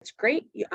it's great. You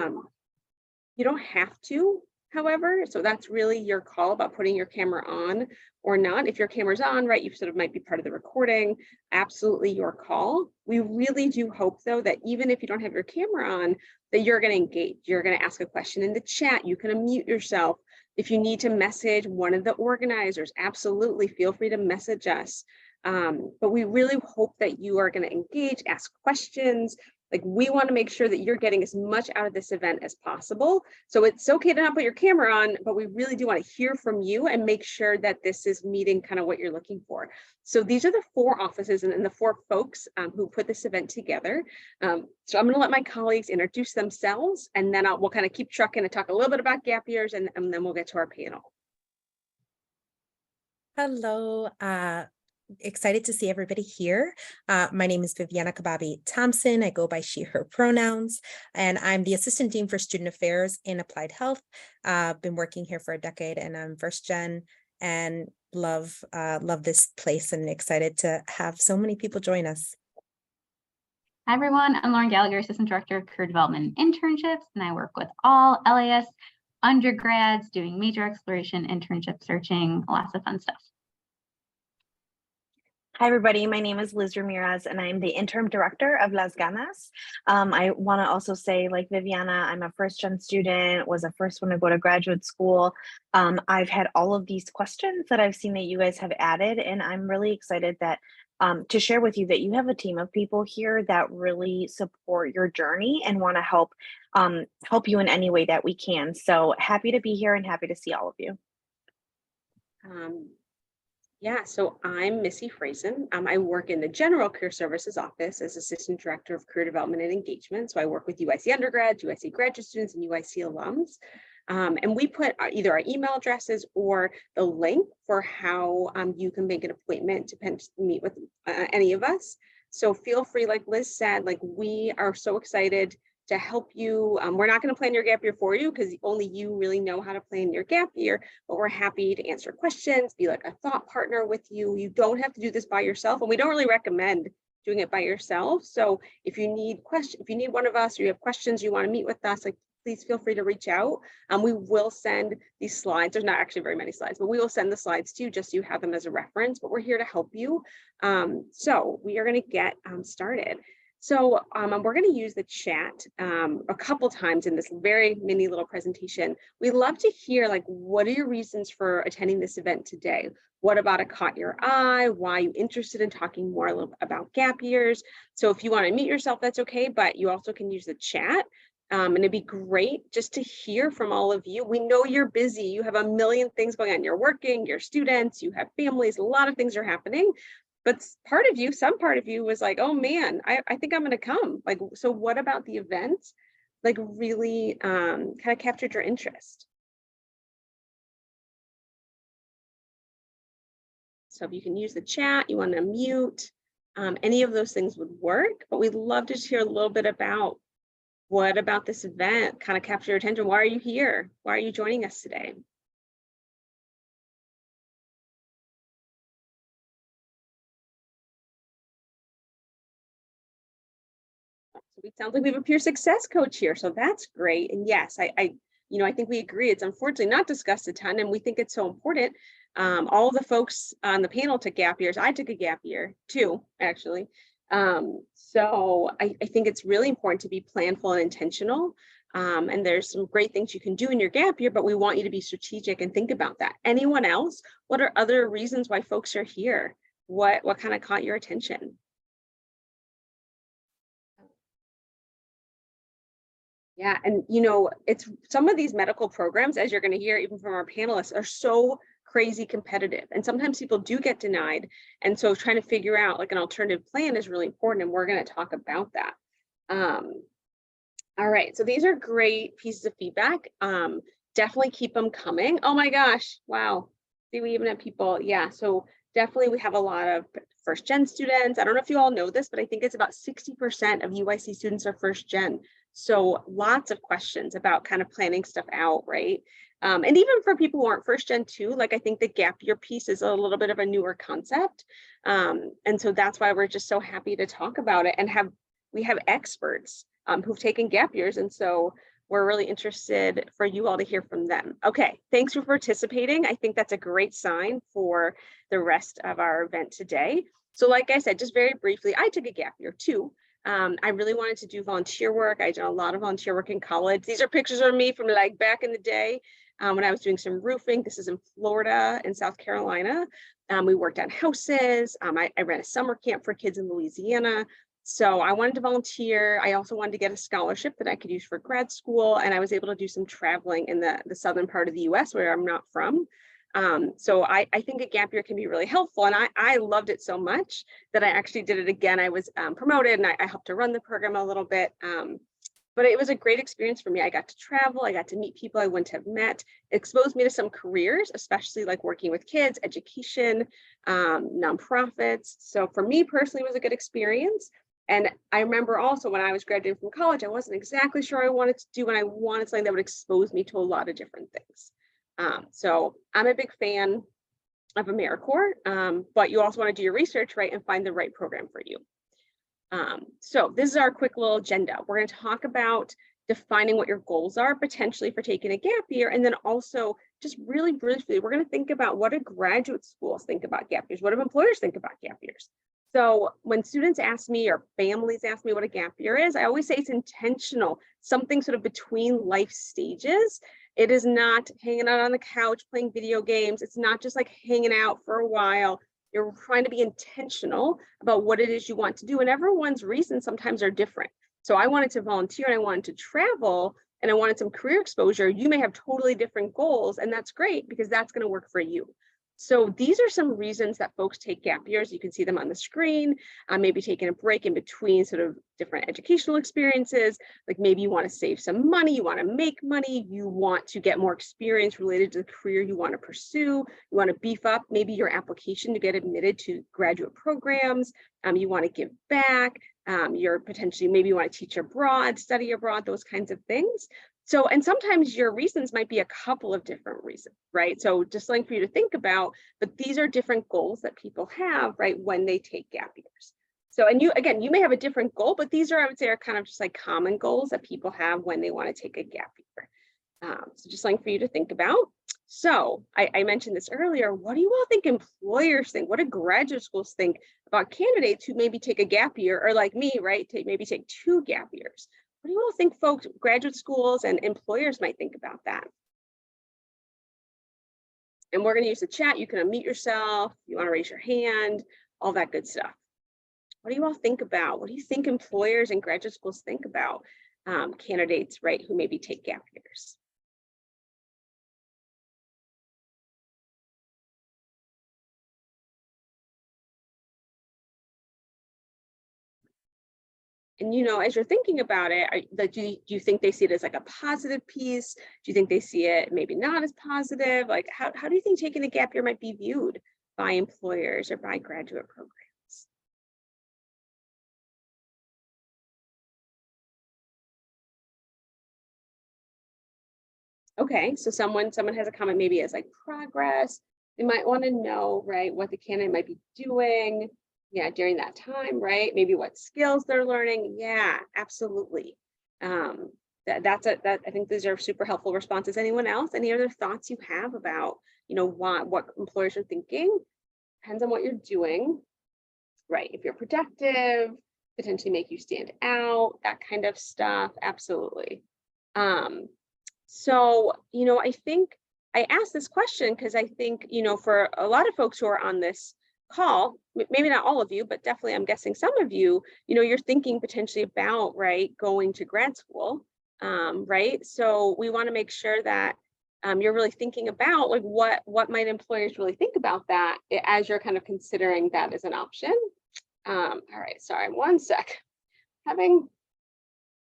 don't have to, however, so that's really your call about putting your camera on or not. If your camera's on, right, you sort of might be part of the recording, absolutely your call. We really do hope though that even if you don't have your camera on, that you're going to engage, you're going to ask a question in the chat, you can unmute yourself. If you need to message one of the organizers, absolutely feel free to message us. But we really hope that you are going to engage, ask questions. Like, we want to make sure that you're getting as much out of this event as possible. So it's okay to not put your camera on, but we really do want to hear from you and make sure that this is meeting kind of what you're looking for. So these are the 4 offices and the 4 folks who put this event together. So I'm going to let my colleagues introduce themselves, and then we'll kind of keep trucking and talk a little bit about gap years, and then we'll get to our panel. Hello. Excited to see everybody here. My name is Viviana Kababi Thompson. I go by she, her pronouns, and I'm the Assistant Dean for Student Affairs in Applied Health. I've been working here for a decade, and I'm first gen and love this place, and excited to have so many people join us. Hi, everyone. I'm Lauren Gallagher, Assistant Director of Career Development and Internships, and I work with all LAS undergrads doing major exploration, internship searching, lots of fun stuff. Hi, everybody. My name is Liz Ramirez, and I'm the interim director of Las Ganas. I want to also say, like Viviana, I'm a first-gen student, was the first one to go to graduate school. I've had all of these questions that I've seen that you guys have added, and I'm really excited that to share with you that you have a team of people here that really support your journey and want to help you in any way that we can. So happy to be here and happy to see all of you. Yeah, so I'm Missy Frazen. I work in the General Career Services office as Assistant Director of Career Development and Engagement. So I work with UIC undergrads, UIC graduate students, and UIC alums. And we put either our email addresses or the link for how you can make an appointment to meet with any of us. So feel free, like Liz said, like, we are so excited to help you. We're not going to plan your gap year for you because only you really know how to plan your gap year, but we're happy to answer questions, be like a thought partner with you. You don't have to do this by yourself, and we don't really recommend doing it by yourself. So if you need questions, if you need one of us, or you have questions, you want to meet with us, like, please feel free to reach out. We will send these slides. There's not actually very many slides, but we will send the slides to you just so you have them as a reference, but we're here to help you. So we are going to get started. So we're going to use the chat a couple times in this very mini little presentation. We'd love to hear, like, what are your reasons for attending this event today? What about it caught your eye? Why are you interested in talking more about gap years? So if you want to mute yourself, that's okay, but you also can use the chat. And it'd be great just to hear from all of you. We know you're busy. You have a million things going on. You're working, you're students, you have families, a lot of things are happening. But some part of you was like, oh man, I think I'm going to come. Like, so what about the event, like, really kind of captured your interest? So if you can use the chat, you want to mute, any of those things would work, but we'd love to hear a little bit about what about this event kind of captured your attention. Why are you here? Why are you joining us today? It sounds like we have a peer success coach here, so that's great. And yes, I think we agree. It's unfortunately not discussed a ton, and we think it's so important. All of the folks on the panel took gap years. I took a gap year too, actually. So I think it's really important to be planful and intentional. And there's some great things you can do in your gap year, but we want you to be strategic and think about that. Anyone else? What are other reasons why folks are here? What kind of caught your attention? Yeah, and it's some of these medical programs, as you're going to hear even from our panelists, are so crazy competitive, and sometimes people do get denied, and so trying to figure out like an alternative plan is really important, and we're going to talk about that. All right, so these are great pieces of feedback. Definitely keep them coming. Oh my gosh, wow, see, we even have people. Yeah, so definitely we have a lot of first gen students. I don't know if you all know this, but I think it's about 60% of UIC students are first gen. So lots of questions about kind of planning stuff out, right? And even for people who aren't first gen too, like, I think the gap year piece is a little bit of a newer concept. And so that's why we're just so happy to talk about it, and we have experts who've taken gap years. And so we're really interested for you all to hear from them. Okay, thanks for participating. I think that's a great sign for the rest of our event today. So like I said, just very briefly, I took a gap year too. I really wanted to do volunteer work. I did a lot of volunteer work in college. These are pictures of me from like back in the day when I was doing some roofing. This is in Florida and South Carolina. We worked on houses. I ran a summer camp for kids in Louisiana. So I wanted to volunteer. I also wanted to get a scholarship that I could use for grad school. And I was able to do some traveling in the southern part of the US where I'm not from. So I think a gap year can be really helpful. And I loved it so much that I actually did it again. I was promoted and I helped to run the program a little bit. But it was a great experience for me. I got to travel. I got to meet people I wouldn't have met. It exposed me to some careers, especially like working with kids, education, nonprofits. So for me personally, it was a good experience. And I remember also when I was graduating from college, I wasn't exactly sure I wanted to do, and I wanted something that would expose me to a lot of different things. So I'm a big fan of AmeriCorps, but you also want to do your research, right, and find the right program for you. So this is our quick little agenda. We're going to talk about defining what your goals are potentially for taking a gap year, and then also just really briefly, we're going to think about what do graduate schools think about gap years? What do employers think about gap years? So when students ask me or families ask me what a gap year is, I always say it's intentional, something sort of between life stages. It is not hanging out on the couch playing video games. It's not just like hanging out for a while. You're trying to be intentional about what it is you want to do. And everyone's reasons sometimes are different. So I wanted to volunteer and I wanted to travel and I wanted some career exposure. You may have totally different goals, and that's great because that's going to work for you. So these are some reasons that folks take gap years. You can see them on the screen, maybe taking a break in between sort of different educational experiences. Like maybe you want to save some money, you want to make money, you want to get more experience related to the career you want to pursue, you want to beef up maybe your application to get admitted to graduate programs, you want to give back, you're potentially, maybe you want to teach abroad, study abroad, those kinds of things. So, and sometimes your reasons might be a couple of different reasons, right? So just something for you to think about, but these are different goals that people have, right, when they take gap years. So, and you, again, you may have a different goal, but these are, I would say, are kind of just like common goals that people have when they want to take a gap year. So just something for you to think about. So I mentioned this earlier, what do you all think employers think? What do graduate schools think about candidates who maybe take a gap year, or like me, right, maybe take 2 gap years? What do you all think folks, graduate schools and employers might think about that? And we're going to use the chat. You can unmute yourself. You want to raise your hand, all that good stuff. What do you all think about? What do you think employers and graduate schools think about candidates, right, who maybe take gap years? And, you know, as you're thinking about it, do you think they see it as like a positive piece? Do you think they see it maybe not as positive? Like, how do you think taking a gap year might be viewed by employers or by graduate programs? Okay, so someone has a comment maybe as like progress. They might want to know, right, what the candidate might be doing, yeah, during that time, right? Maybe what skills they're learning. Yeah, absolutely. I think these are super helpful responses. Anyone else? Any other thoughts you have about, you know, what employers are thinking? Depends on what you're doing, right? If you're productive, potentially make you stand out, that kind of stuff. Absolutely. So, you know, I think I asked this question because I think, you know, for a lot of folks who are on this call, maybe not all of you, but definitely I'm guessing some of you, you know, you're thinking potentially about, right, going to grad school, right? So we want to make sure that you're really thinking about like what might employers really think about that as you're kind of considering that as an option. All right, sorry, one sec.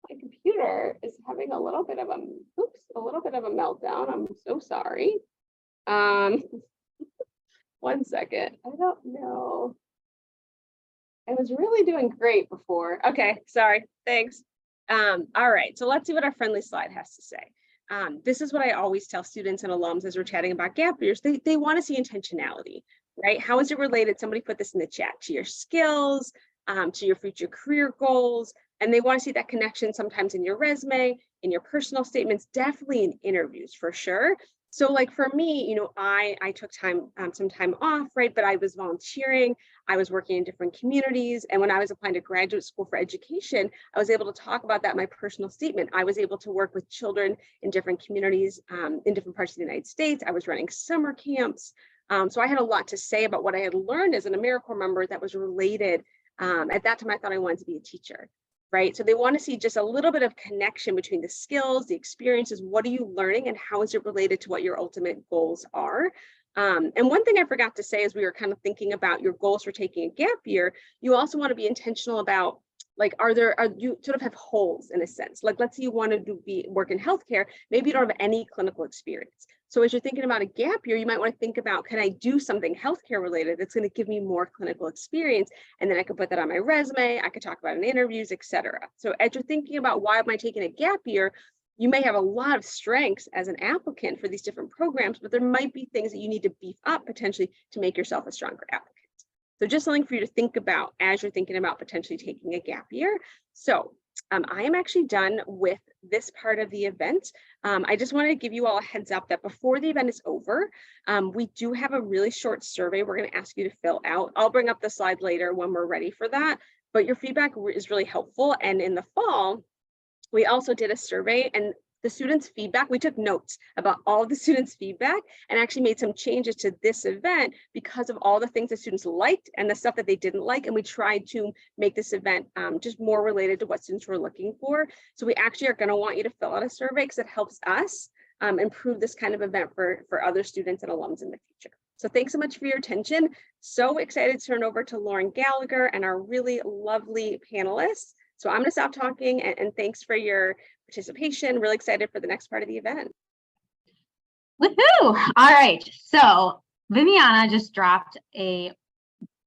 My computer is having a little bit of a meltdown. I'm so sorry. One second. I don't know. I was really doing great before. Okay, sorry. Thanks. All right, so let's see what our friendly slide has to say. This is what I always tell students and alums as we're chatting about gap years. They want to see intentionality, right? How is it related? Somebody put this in the chat, to your skills, to your future career goals. And they want to see that connection sometimes in your resume, in your personal statements, definitely in interviews for sure. So like for me, you know, I took some time off, right? But I was volunteering, I was working in different communities. And when I was applying to graduate school for education, I was able to talk about that in my personal statement. I was able to work with children in different communities, in different parts of the United States. I was running summer camps. So I had a lot to say about what I had learned as an AmeriCorps member that was related. At that time, I thought I wanted to be a teacher. Right? So they want to see just a little bit of connection between the skills, the experiences, what are you learning and how is it related to what your ultimate goals are? And one thing I forgot to say as we were kind of thinking about your goals for taking a gap year, you also want to be intentional about like, are you sort of have holes in a sense? Like, let's say you want to work in healthcare, maybe you don't have any clinical experience. So as you're thinking about a gap year, you might want to think about, can I do something healthcare related that's going to give me more clinical experience? And then I could put that on my resume. I could talk about it in interviews, et cetera. So as you're thinking about why am I taking a gap year, you may have a lot of strengths as an applicant for these different programs, but there might be things that you need to beef up potentially to make yourself a stronger applicant. So just something for you to think about as you're thinking about potentially taking a gap year. So I am actually done with this part of the event. I just wanted to give you all a heads up that before the event is over, we do have a really short survey we're going to ask you to fill out. I'll bring up the slide later when we're ready for that, but your feedback is really helpful. And in the fall, we also did a survey, and the students' feedback, we took notes about all of the students' feedback and actually made some changes to this event because of all the things the students liked and the stuff that they didn't like. And we tried to make this event just more related to what students were looking for. So we actually are going to want you to fill out a survey because it helps us improve this kind of event for other students and alums in the future. So thanks so much for your attention. So excited to turn over to Lauren Gallagher and our really lovely panelists. So I'm going to stop talking and thanks for your participation. Really excited for the next part of the event. Woohoo! All right. So Viviana just dropped a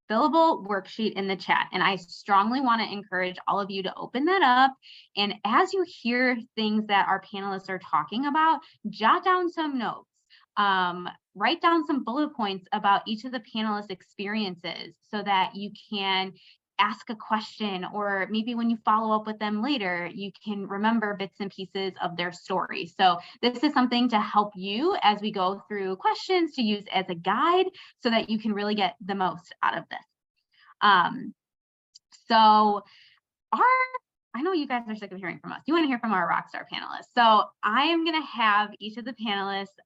fillable worksheet in the chat, and I strongly want to encourage all of you to open that up. And as you hear things that our panelists are talking about, jot down some notes. Write down some bullet points about each of the panelists' experiences so that you can ask a question, or maybe when you follow up with them later, you can remember bits and pieces of their story. So this is something to help you as we go through questions to use as a guide so that you can really get the most out of this. I know you guys are sick of hearing from us. You want to hear from our rockstar panelists. So I am going to have each of the panelists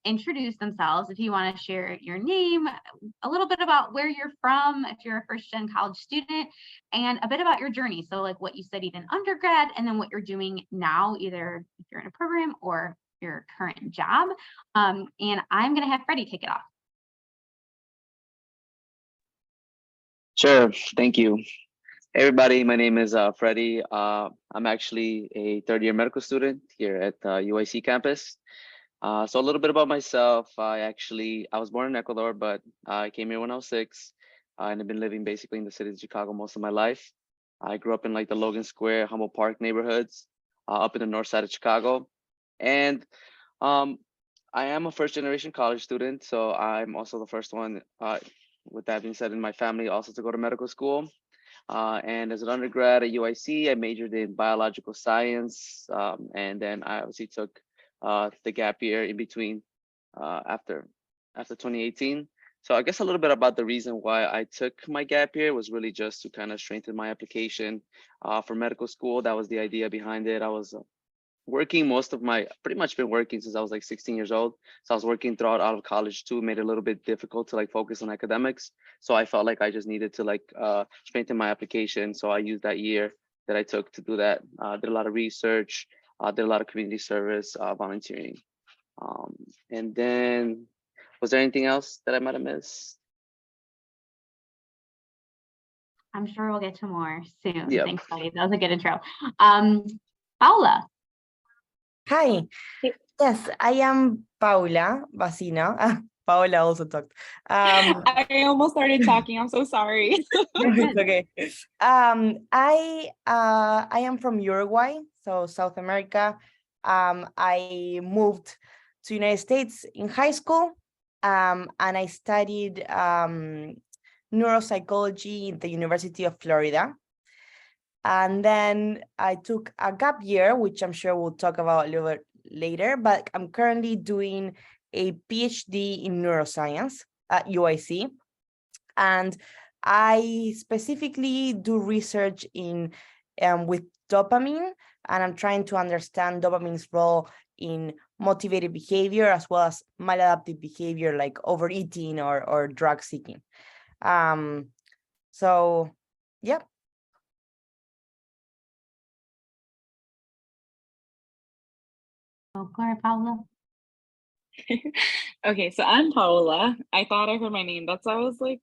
introduce themselves. If you want to share your name, a little bit about where you're from, if you're a first-gen college student, and a bit about your journey. So like what you studied in undergrad, and then what you're doing now, either if you're in a program or your current job. And I'm going to have Freddie kick it off. Sure, thank you. Hey everybody, my name is Freddie. I'm actually a third-year medical student here at UIC campus. So a little bit about myself. I was born in Ecuador, but I came here when I was 6, and I've been living basically in the city of Chicago most of my life. I grew up in like the Logan Square, Humboldt Park neighborhoods, up in the north side of Chicago. And I am a first-generation college student, so I'm also the first one, with that being said, in my family also to go to medical school. And as an undergrad at UIC, I majored in biological science, and then I obviously took the gap year in between after 2018. So I guess a little bit about the reason why I took my gap year was really just to kind of strengthen my application for medical school. That was the idea behind it. I was working pretty much been working since I was like 16 years old. So I was working throughout all of college too, made it a little bit difficult to like focus on academics. So I felt like I just needed to like strengthen my application. So I used that year that I took to do that. Did a lot of research, did a lot of community service, volunteering. And then, was there anything else that I might have missed? I'm sure we'll get to more soon. Yep. Thanks, buddy. That was a good intro. Paula. Hi, yes, I am Paula Bacina. Paola also talked. I almost started talking. I'm so sorry. It's okay. I am from Uruguay, so South America. I moved to United States in high school, and I studied neuropsychology at the University of Florida. And then I took a gap year, which I'm sure we'll talk about a little bit later, but I'm currently doing a PhD in neuroscience at UIC. And I specifically do research in with dopamine, and I'm trying to understand dopamine's role in motivated behavior as well as maladaptive behavior like overeating or drug seeking. So yeah. Oh, go ahead, Paula. Okay, so I'm Paola. I thought I heard my name. That's why I was like,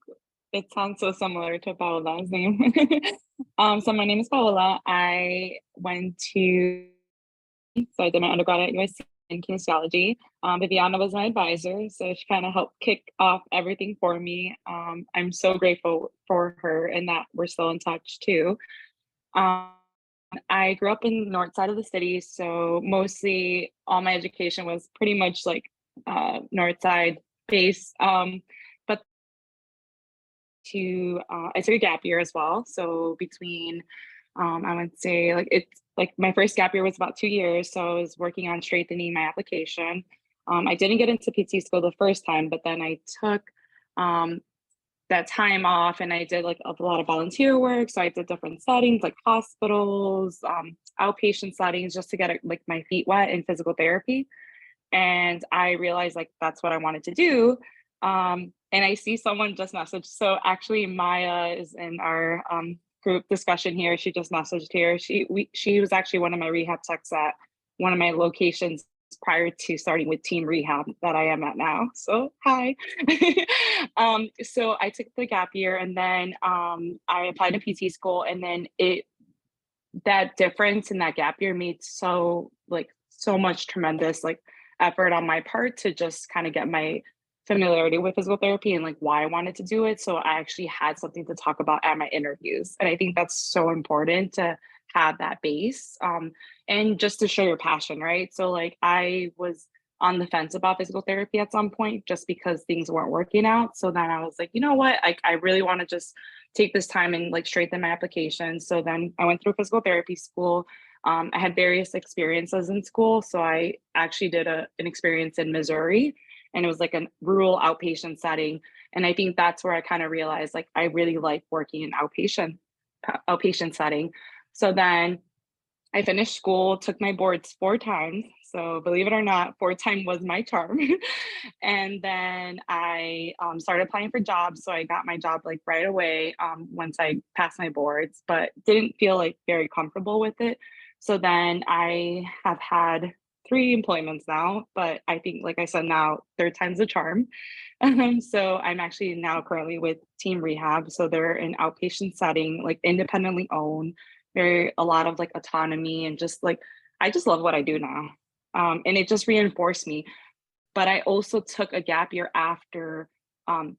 it sounds so similar to Paola's name. So my name is Paola. I did my undergrad at UIC in kinesiology. Viviana was my advisor, so she kind of helped kick off everything for me. I'm so grateful for her and that we're still in touch too. I grew up in the north side of the city, so mostly all my education was pretty much like north side based. But I took a gap year as well. So between I would say it's like my first gap year was about 2 years. So I was working on strengthening my application. I didn't get into PT school the first time, but then I took that time off and I did like a lot of volunteer work. So I did different settings like hospitals, outpatient settings, just to get like my feet wet in physical therapy. And I realized like that's what I wanted to do. And I see someone just messaged. So actually Maya is in our group discussion here. She just messaged here. She was actually one of my rehab techs at one of my locations prior to starting with team rehab that I am at now. So hi. So I took the gap year and then I applied to PT school, and then that difference in that gap year made so much tremendous like effort on my part to just kind of get my familiarity with physical therapy and like why I wanted to do it. So I actually had something to talk about at my interviews. And I think that's so important to have that base and just to show your passion, right? So like I was on the fence about physical therapy at some point just because things weren't working out. So then I was like, you know what? I really want to just take this time and like strengthen my application. So then I went through physical therapy school. I had various experiences in school. So I actually did an experience in Missouri, and it was like a rural outpatient setting. And I think that's where I kind of realized like I really like working in outpatient setting. So then I finished school, took my boards 4 times. So believe it or not, 4 time was my charm. And then I started applying for jobs. So I got my job like right away once I passed my boards, but didn't feel like very comfortable with it. So then I have had 3 employments now, but I think, like I said, now 3rd time's the charm. So I'm actually now currently with Team Rehab. So they're an outpatient setting, like independently owned. Very a lot of like autonomy and just like I just love what I do now. And it just reinforced me. But I also took a gap year after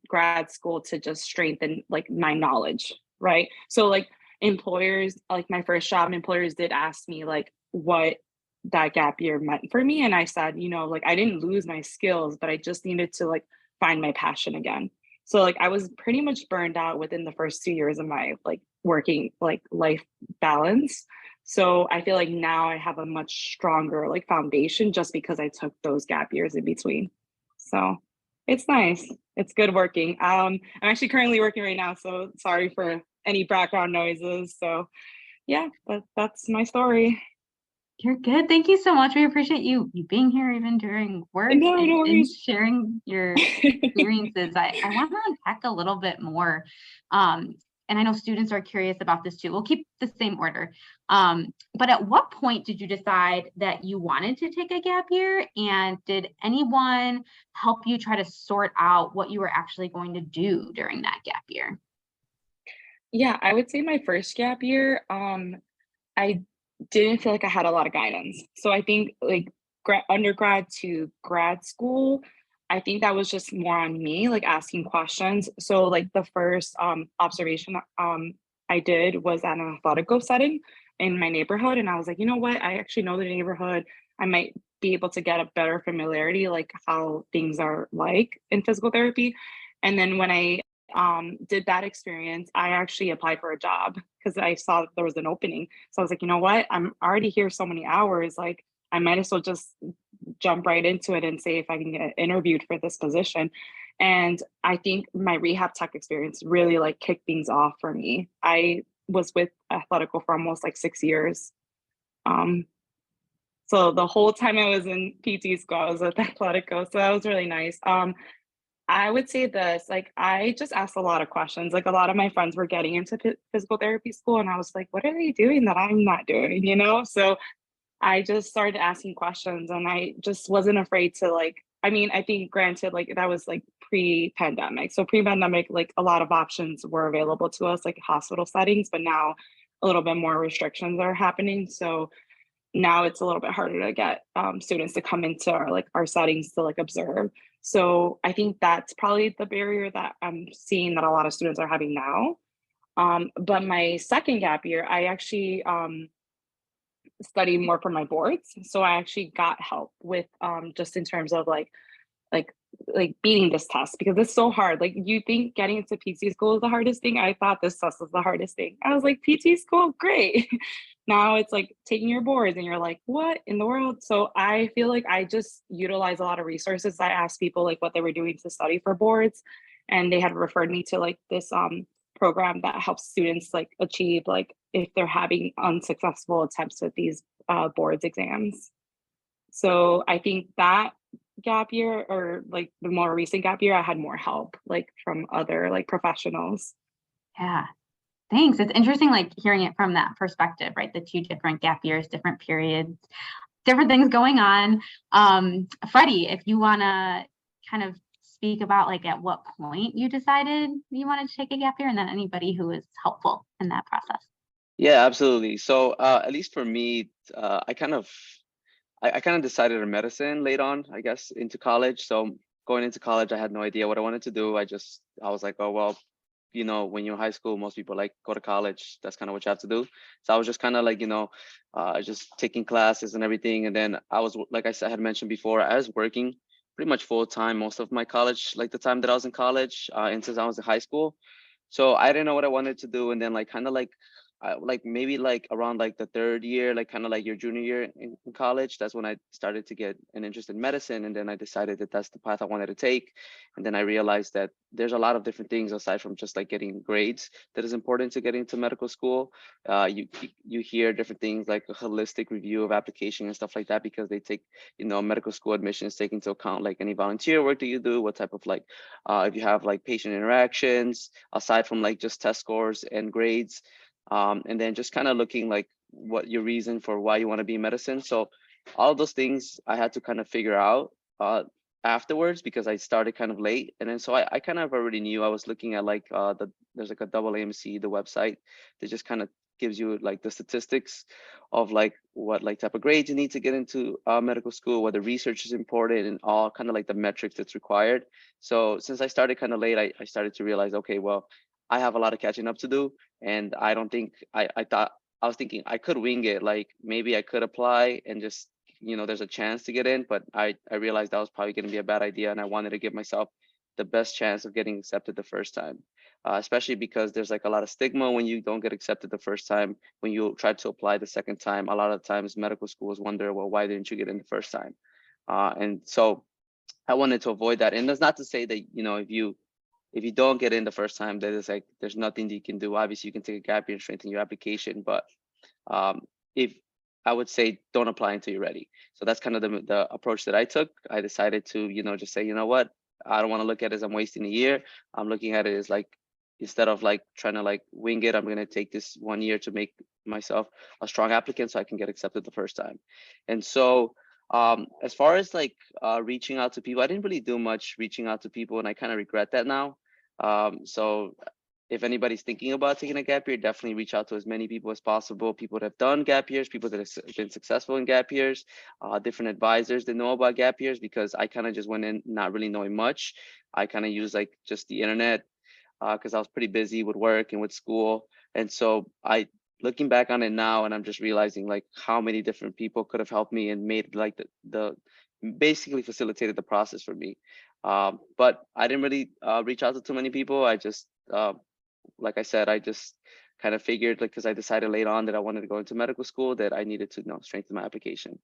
grad school to just strengthen like my knowledge, right? So like employers, like my first job, employers did ask me like what that gap year meant for me. And I said, you know, like I didn't lose my skills, but I just needed to like find my passion again. So like I was pretty much burned out within the first 2 years of my like working like life balance. So I feel like now I have a much stronger like foundation just because I took those gap years in between. So it's nice. It's good working. I'm actually currently working right now, so sorry for any background noises. So yeah, that's my story. You're good. Thank you so much. We appreciate you being here even during work and sharing your experiences. I want to unpack a little bit more. And I know students are curious about this too. We'll keep the same order. But at what point did you decide that you wanted to take a gap year? And did anyone help you try to sort out what you were actually going to do during that gap year? Yeah, I would say my first gap year, I didn't feel like I had a lot of guidance. So I think like undergrad to grad school, I think that was just more on me, like asking questions. So like the first observation I did was at an athletic setting in my neighborhood. And I was like, you know what? I actually know the neighborhood. I might be able to get a better familiarity, like how things are like in physical therapy. And then when I did that experience, I actually applied for a job because I saw that there was an opening. So I was like, you know what? I'm already here so many hours. Like, I might as well just jump right into it and say if I can get interviewed for this position. And I think my rehab tech experience really like kicked things off for me. I was with Athletical for almost like 6 years. So the whole time I was in PT school, I was with Athletico. So that was really nice. I would say this, like, I just asked a lot of questions. Like, a lot of my friends were getting into physical therapy school, and I was like, what are they doing that I'm not doing, you know? So I just started asking questions, and I just wasn't afraid to, like, I mean, I think granted, like, that was like pre-pandemic. So pre-pandemic, like, a lot of options were available to us, like hospital settings, but now a little bit more restrictions are happening. So now it's a little bit harder to get students to come into our settings to like observe. So I think that's probably the barrier that I'm seeing that a lot of students are having now. But my second gap year, I actually studied more for my boards. So I actually got help with just in terms of like beating this test because it's so hard. Like you think getting into PT school is the hardest thing. I thought this test was the hardest thing. I was like, PT school, great. Now it's like taking your boards and you're like, what in the world? So I feel like I just utilize a lot of resources. I asked people like what they were doing to study for boards, and they had referred me to like this program that helps students like achieve like if they're having unsuccessful attempts with these boards exams. So I think that gap year or like the more recent gap year, I had more help like from other like professionals. Yeah. Thanks. It's interesting, like hearing it from that perspective, right? The two different gap years, different periods, different things going on. Freddie, if you want to kind of speak about like at what point you decided you wanted to take a gap year, and then anybody who was helpful in that process. Yeah, absolutely. So at least for me, I kind of decided on medicine late on, I guess, into college. So going into college, I had no idea what I wanted to do. I was like, oh, well, you know, when you're in high school, most people like go to college. That's kind of what you have to do. So I was just kind of like, you know, just taking classes and everything. And then I was, like I had mentioned before, I was working pretty much full time most of my college, like the time that I was in college and since I was in high school. So I didn't know what I wanted to do. And then like kind of like maybe like around like the third year, like kind of like your junior year in college, that's when I started to get an interest in medicine. And then I decided that that's the path I wanted to take. And then I realized that there's a lot of different things aside from just like getting grades that is important to getting into medical school. You hear different things like a holistic review of application and stuff like that, because they take, you know, medical school admissions take into account like any volunteer work that you do, what type of like, if you have like patient interactions, aside from like just test scores and grades. And then just kind of looking like what your reason for why you want to be in medicine. So all those things I had to kind of figure out afterwards, because I started kind of late. And then so I kind of already knew. I was looking at like there's like a AAMC, the website that just kind of gives you like the statistics of like what like type of grades you need to get into medical school, whether research is important, and all kind of like the metrics that's required. So since I started kind of late, I started to realize, okay, well, I have a lot of catching up to do. And I don't think I was thinking I could wing it. Like maybe I could apply and just, you know, there's a chance to get in, but I realized that was probably going to be a bad idea. And I wanted to give myself the best chance of getting accepted the first time, especially because there's like a lot of stigma when you don't get accepted the first time. When you try to apply the second time, a lot of times medical schools wonder, well, why didn't you get in the first time? And so I wanted to avoid that. And that's not to say that, you know, if you don't get in the first time, that is like there's nothing that you can do. Obviously, you can take a gap year and strengthen your application, but if I would say don't apply until you're ready. So that's kind of the approach that I took. I decided to, you know, just say, you know what, I don't want to look at it as I'm wasting a year. I'm looking at it as like, instead of like trying to like wing it, I'm going to take this 1 year to make myself a strong applicant so I can get accepted the first time. And so as far as like reaching out to people, I didn't really do much reaching out to people, and I kind of regret that now. So if anybody's thinking about taking a gap year, definitely reach out to as many people as possible. People that have done gap years, people that have been successful in gap years, different advisors that know about gap years, because I kind of just went in not really knowing much. I kind of used like just the internet because I was pretty busy with work and with school. And so looking back on it now, and I'm just realizing like how many different people could have helped me and made like the basically facilitated the process for me. But I didn't really reach out to too many people. I just, like I said, I just kind of figured, like, because I decided later on that I wanted to go into medical school, that I needed to, strengthen my application.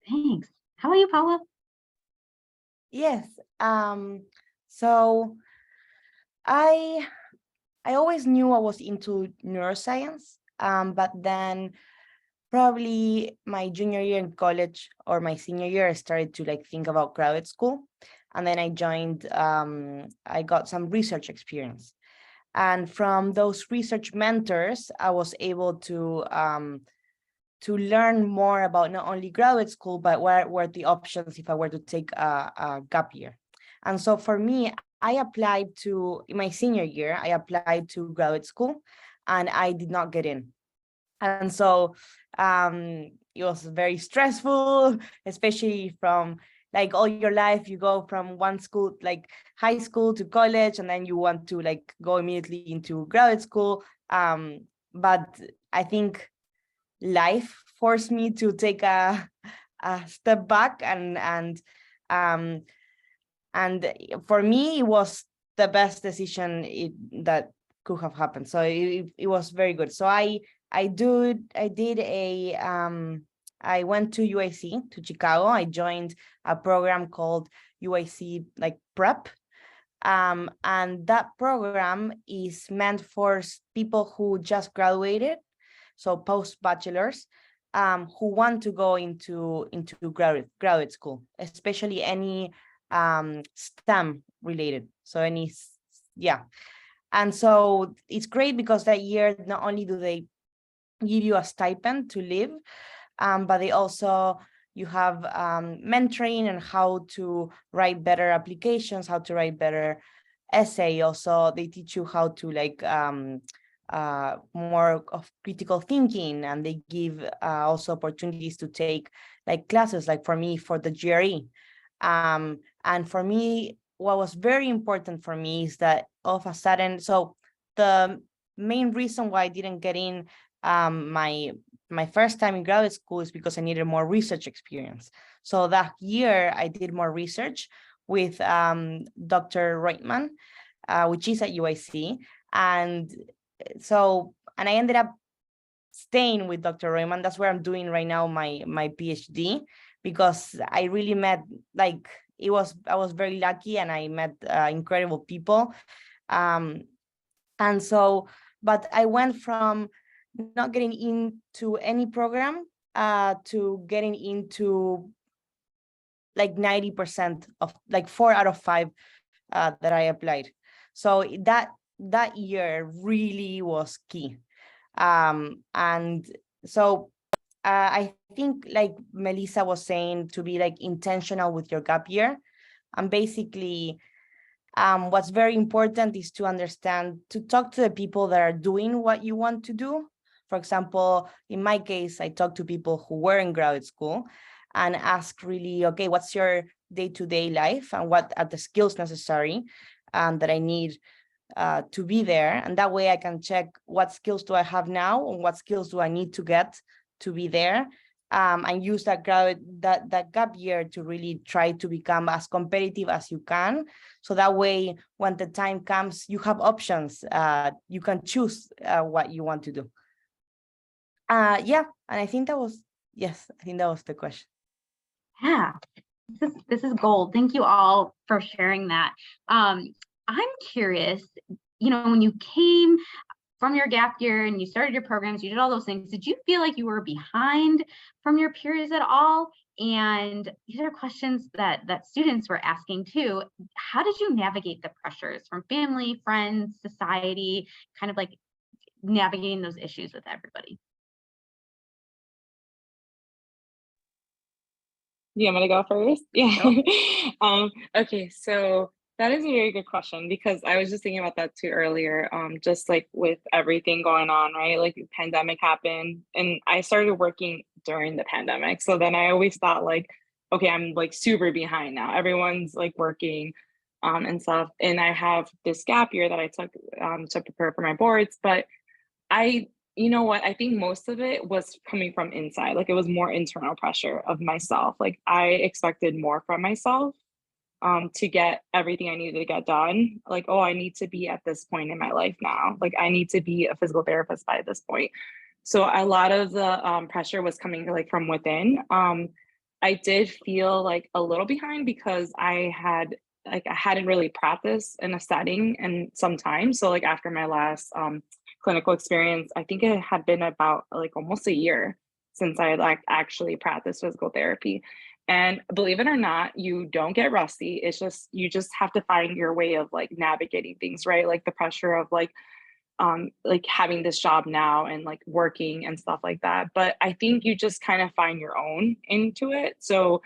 Thanks. How about you, Paula? Yes. So I always knew I was into neuroscience, but then probably my junior year in college or my senior year, I started to like think about graduate school. And then I joined, I got some research experience. And from those research mentors, I was able to learn more about not only graduate school, but what were the options if I were to take a gap year. And so for me, I applied to, in my senior year, I applied to graduate school and I did not get in. And so it was very stressful, especially from like all your life, you go from one school, like high school to college, and then you want to like go immediately into graduate school. But I think life forced me to take a step back, and for me, it was the best decision that could have happened. So it was very good. So I went to UIC, to Chicago. I joined a program called UIC like Prep. And that program is meant for people who just graduated, so post-bachelors, who want to go into graduate school, especially any STEM related. So and so it's great because that year, not only do they give you a stipend to live, but they also, you have mentoring on how to write better applications, how to write better essay. Also, they teach you how to like more of critical thinking, and they give also opportunities to take like classes, like for me, for the GRE. And for me, what was very important for me is that all of a sudden, so the main reason why I didn't get in my first time in graduate school is because I needed more research experience. So that year I did more research with Dr. Reitman, which is at UIC. And I ended up staying with Dr. Reitman. That's where I'm doing right now my PhD, because I really met, like, I was very lucky and I met incredible people. And so, but I went from not getting into any program to getting into like 90% of, like 4 out of 5 that I applied. So that year really was key. And so I think, like Melissa was saying, to be like intentional with your gap year. And basically, what's very important is to understand, to talk to the people that are doing what you want to do. For example, in my case, I talked to people who were in graduate school and ask really, okay, what's your day-to-day life and what are the skills necessary that I need to be there. And that way I can check what skills do I have now and what skills do I need to get to be there, and use that gap year to really try to become as competitive as you can. So that way, when the time comes, you have options. You can choose what you want to do. Yeah, and I think that was, yes, I think that was the question. Yeah, this is gold. Thank you all for sharing that. I'm curious, when you came from your gap year and you started your programs, you did all those things, did you feel like you were behind from your peers at all? And these are questions that students were asking too. How did you navigate the pressures from family, friends, society, kind of like navigating those issues with everybody? You want me to go first? Yeah. Okay, so that is a very good question, because I was just thinking about that too earlier. Just like with everything going on, right? Like the pandemic happened and I started working during the pandemic. So then I always thought like, okay, I'm like super behind now. Everyone's like working and stuff. And I have this gap year that I took to prepare for my boards, but I you know what? I think most of it was coming from inside. Like it was more internal pressure of myself. Like I expected more from myself to get everything I needed to get done. Like, oh, I need to be at this point in my life now. Like I need to be a physical therapist by this point. So a lot of the pressure was coming like from within. I did feel like a little behind because I hadn't really practiced in a setting in some time. So like after my last clinical experience, I think it had been about like almost a year since I like actually practiced physical therapy. And believe it or not, you don't get rusty. It's just you just have to find your way of like navigating things, right? Like the pressure of like having this job now and like working and stuff like that. But I think you just kind of find your own into it. So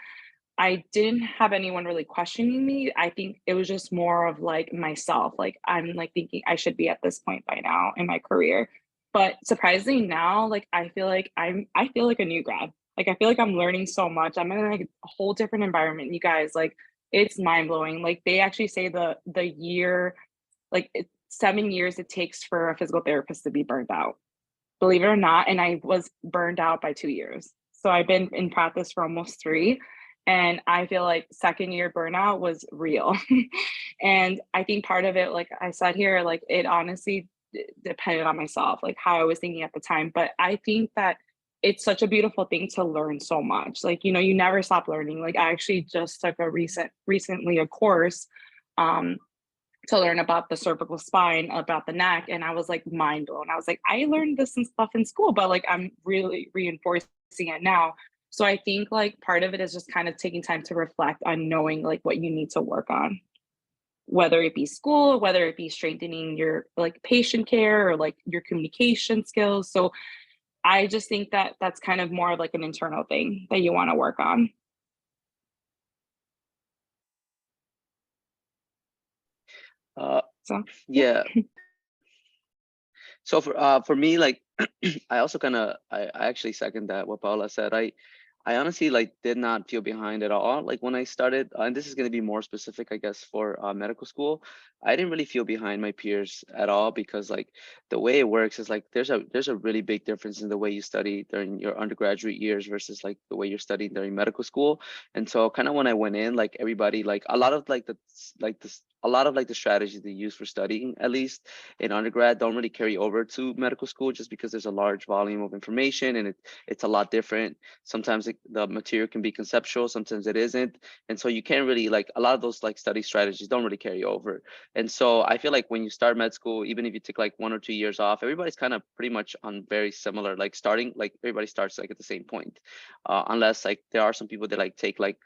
I didn't have anyone really questioning me. I think it was just more of like myself. Like I'm like thinking I should be at this point by now in my career. But surprisingly now, like I feel like I feel like a new grad. Like I feel like I'm learning so much. I'm in like a whole different environment. You guys, like it's mind blowing. Like they actually say the year, like 7 years it takes for a physical therapist to be burned out. Believe it or not, and I was burned out by 2 years. So I've been in practice for almost 3. And I feel like second year burnout was real. And I think part of it, like I said here, like it honestly depended on myself, like how I was thinking at the time. But I think that it's such a beautiful thing to learn so much. Like, you know, you never stop learning. Like I actually just took recently a course to learn about the cervical spine, about the neck. And I was like mind blown. I was like, I learned this and stuff in school, but like I'm really reinforcing it now. So I think like part of it is just kind of taking time to reflect on knowing like what you need to work on, whether it be school, whether it be strengthening your like patient care or like your communication skills. So I just think that that's kind of more of like an internal thing that you want to work on. So Yeah. So for me, like I also kind of I actually second that what Paula said. I honestly like did not feel behind at all. Like when I started, and this is going to be more specific, I guess, for medical school, I didn't really feel behind my peers at all because like the way it works is like there's a really big difference in the way you study during your undergraduate years versus like the way you're studying during medical school. And so kind of when I went in, like everybody, like a lot of like a lot of like the strategies they use for studying, at least in undergrad, don't really carry over to medical school just because there's a large volume of information and it's a lot different. Sometimes the material can be conceptual, sometimes it isn't. And so you can't really like a lot of those like study strategies don't really carry over. And so I feel like when you start med school, even if you take like 1 or 2 years off, everybody's kind of pretty much on very similar, like starting, like everybody starts like at the same point. Unless like there are some people that like take like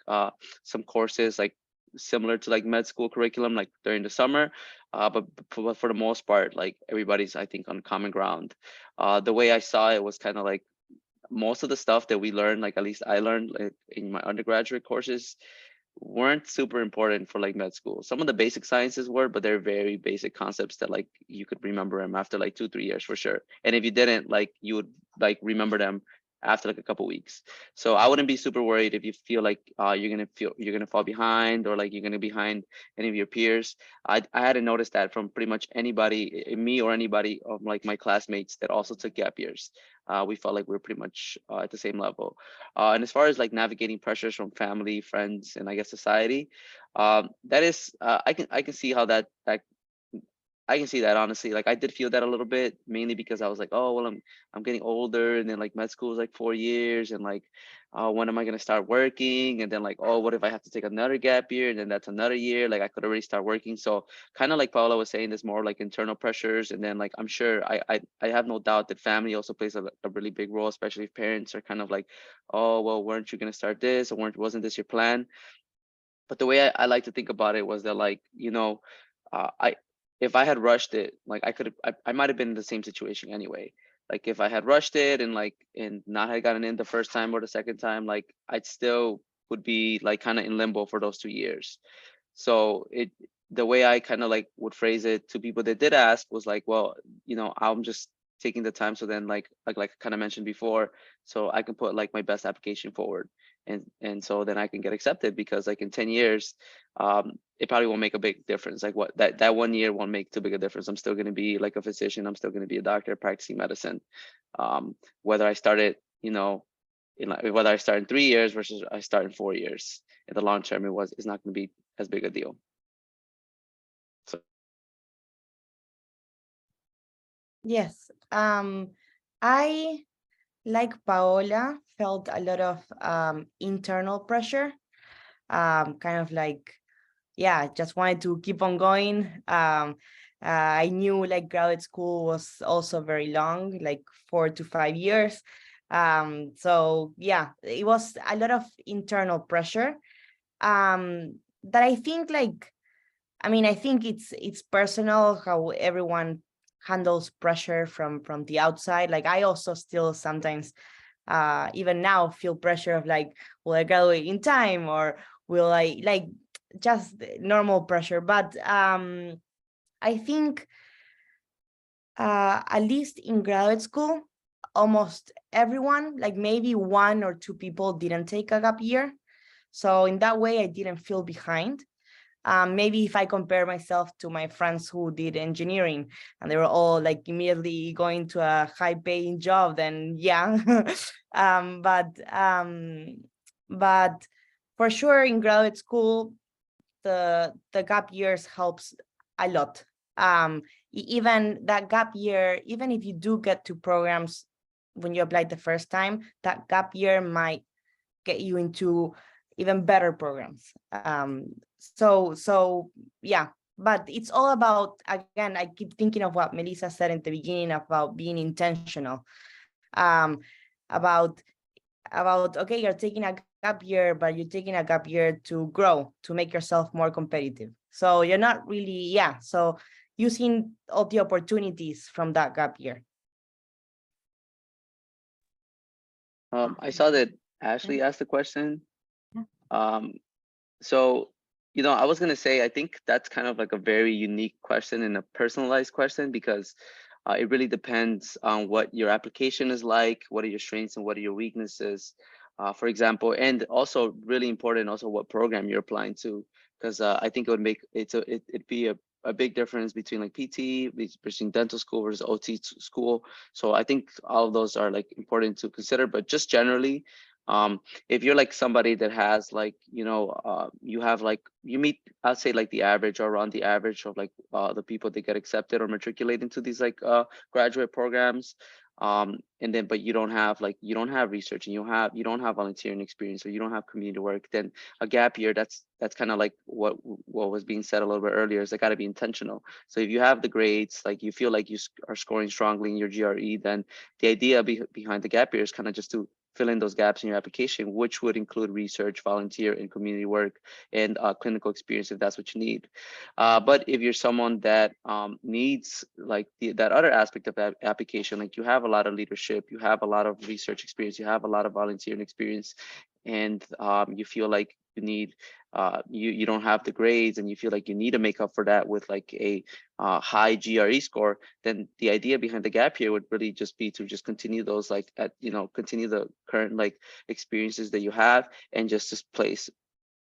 some courses like similar to like med school curriculum like during the summer, but for the most part like everybody's I think on common ground. The way I saw it was kind of like most of the stuff that we learned, like at least I learned like in my undergraduate courses, weren't super important for like med school. Some of the basic sciences were, but they're very basic concepts that like you could remember them after like 2-3 years for sure. And if you didn't, like you would like remember them after like a couple weeks. So I wouldn't be super worried if you feel like you're gonna fall behind or like you're gonna be behind any of your peers. I hadn't noticed that from pretty much anybody, me or anybody of like my classmates that also took gap years. We felt like we were pretty much at the same level. And as far as like navigating pressures from family, friends, and I guess society, that is I can see how that I can see that honestly. Like I did feel that a little bit, mainly because I was like, oh well, I'm getting older, and then like med school is like 4 years, and like, when am I gonna start working? And then like, oh, what if I have to take another gap year, and then that's another year? Like I could already start working. So kind of like Paula was saying, there's more like internal pressures, and then like I'm sure I have no doubt that family also plays a really big role, especially if parents are kind of like, oh well, weren't you gonna start this, or wasn't this your plan? But the way I like to think about it was that like, you know, I if I had rushed it, like I might have been in the same situation anyway. Like if I had rushed it and like and not had gotten in the first time or the second time, like I'd still would be like kind of in limbo for those 2 years. So the way I kind of like would phrase it to people that did ask was like, well, you know, I'm just taking the time. So then like I kind of mentioned before, so I can put like my best application forward, and so then I can get accepted, because like in 10 years, it probably won't make a big difference. Like what that 1 year won't make too big a difference. I'm still going to be like a physician. I'm still going to be a doctor practicing medicine. Whether I started, whether I start in 3 years versus I start in 4 years, in the long term, it's not going to be as big a deal. So Yes. I, like Paola, felt a lot of internal pressure. Kind of like, yeah, just wanted to keep on going. I knew like graduate school was also very long, like 4 to 5 years. So yeah, it was a lot of internal pressure. That I think like, I think it's personal how everyone handles pressure from the outside. Like I also still sometimes even now feel pressure of like, will I graduate in time, or will I, like, just normal pressure. But I think at least in graduate school, almost everyone, like maybe 1 or 2 people didn't take a gap year. So in that way, I didn't feel behind. Maybe if I compare myself to my friends who did engineering and they were all like immediately going to a high paying job, then yeah. But for sure in graduate school, the gap years helps a lot. Even that gap year, even if you do get to programs when you applied the first time, that gap year might get you into even better programs. So yeah, but it's all about, again, I keep thinking of what Melissa said in the beginning about being intentional. About okay, you're taking a gap year, but you're taking a gap year to grow, to make yourself more competitive. So you're not really, yeah, so using all the opportunities from that gap year. I saw that Ashley asked the question. So, I was gonna say, I think that's kind of like a very unique question and a personalized question, because it really depends on what your application is like, what are your strengths and what are your weaknesses, for example, and also really important also what program you're applying to, because I think it would make it'd be a big difference between like PT, between dental school versus OT school. So I think all of those are like important to consider, but just generally, if you're like somebody that has like, you have like, you meet, I'd say like the average or around the average of like the people that get accepted or matriculate into these like graduate programs, and then but you don't have research, and you don't have volunteering experience, or you don't have community work, then a gap year, that's kind of like what was being said a little bit earlier, is it got to be intentional. So if you have the grades, like you feel like you are scoring strongly in your GRE, then the idea behind the gap year is kind of just to fill in those gaps in your application, which would include research, volunteer, and community work, and clinical experience if that's what you need. But if you're someone that needs like that other aspect of that application, like you have a lot of leadership, you have a lot of research experience, you have a lot of volunteering experience, and you feel like you need you don't have the grades, and you feel like you need to make up for that with like a high GRE score, then the idea behind the gap year would really just be to just continue those like continue the current like experiences that you have, and just place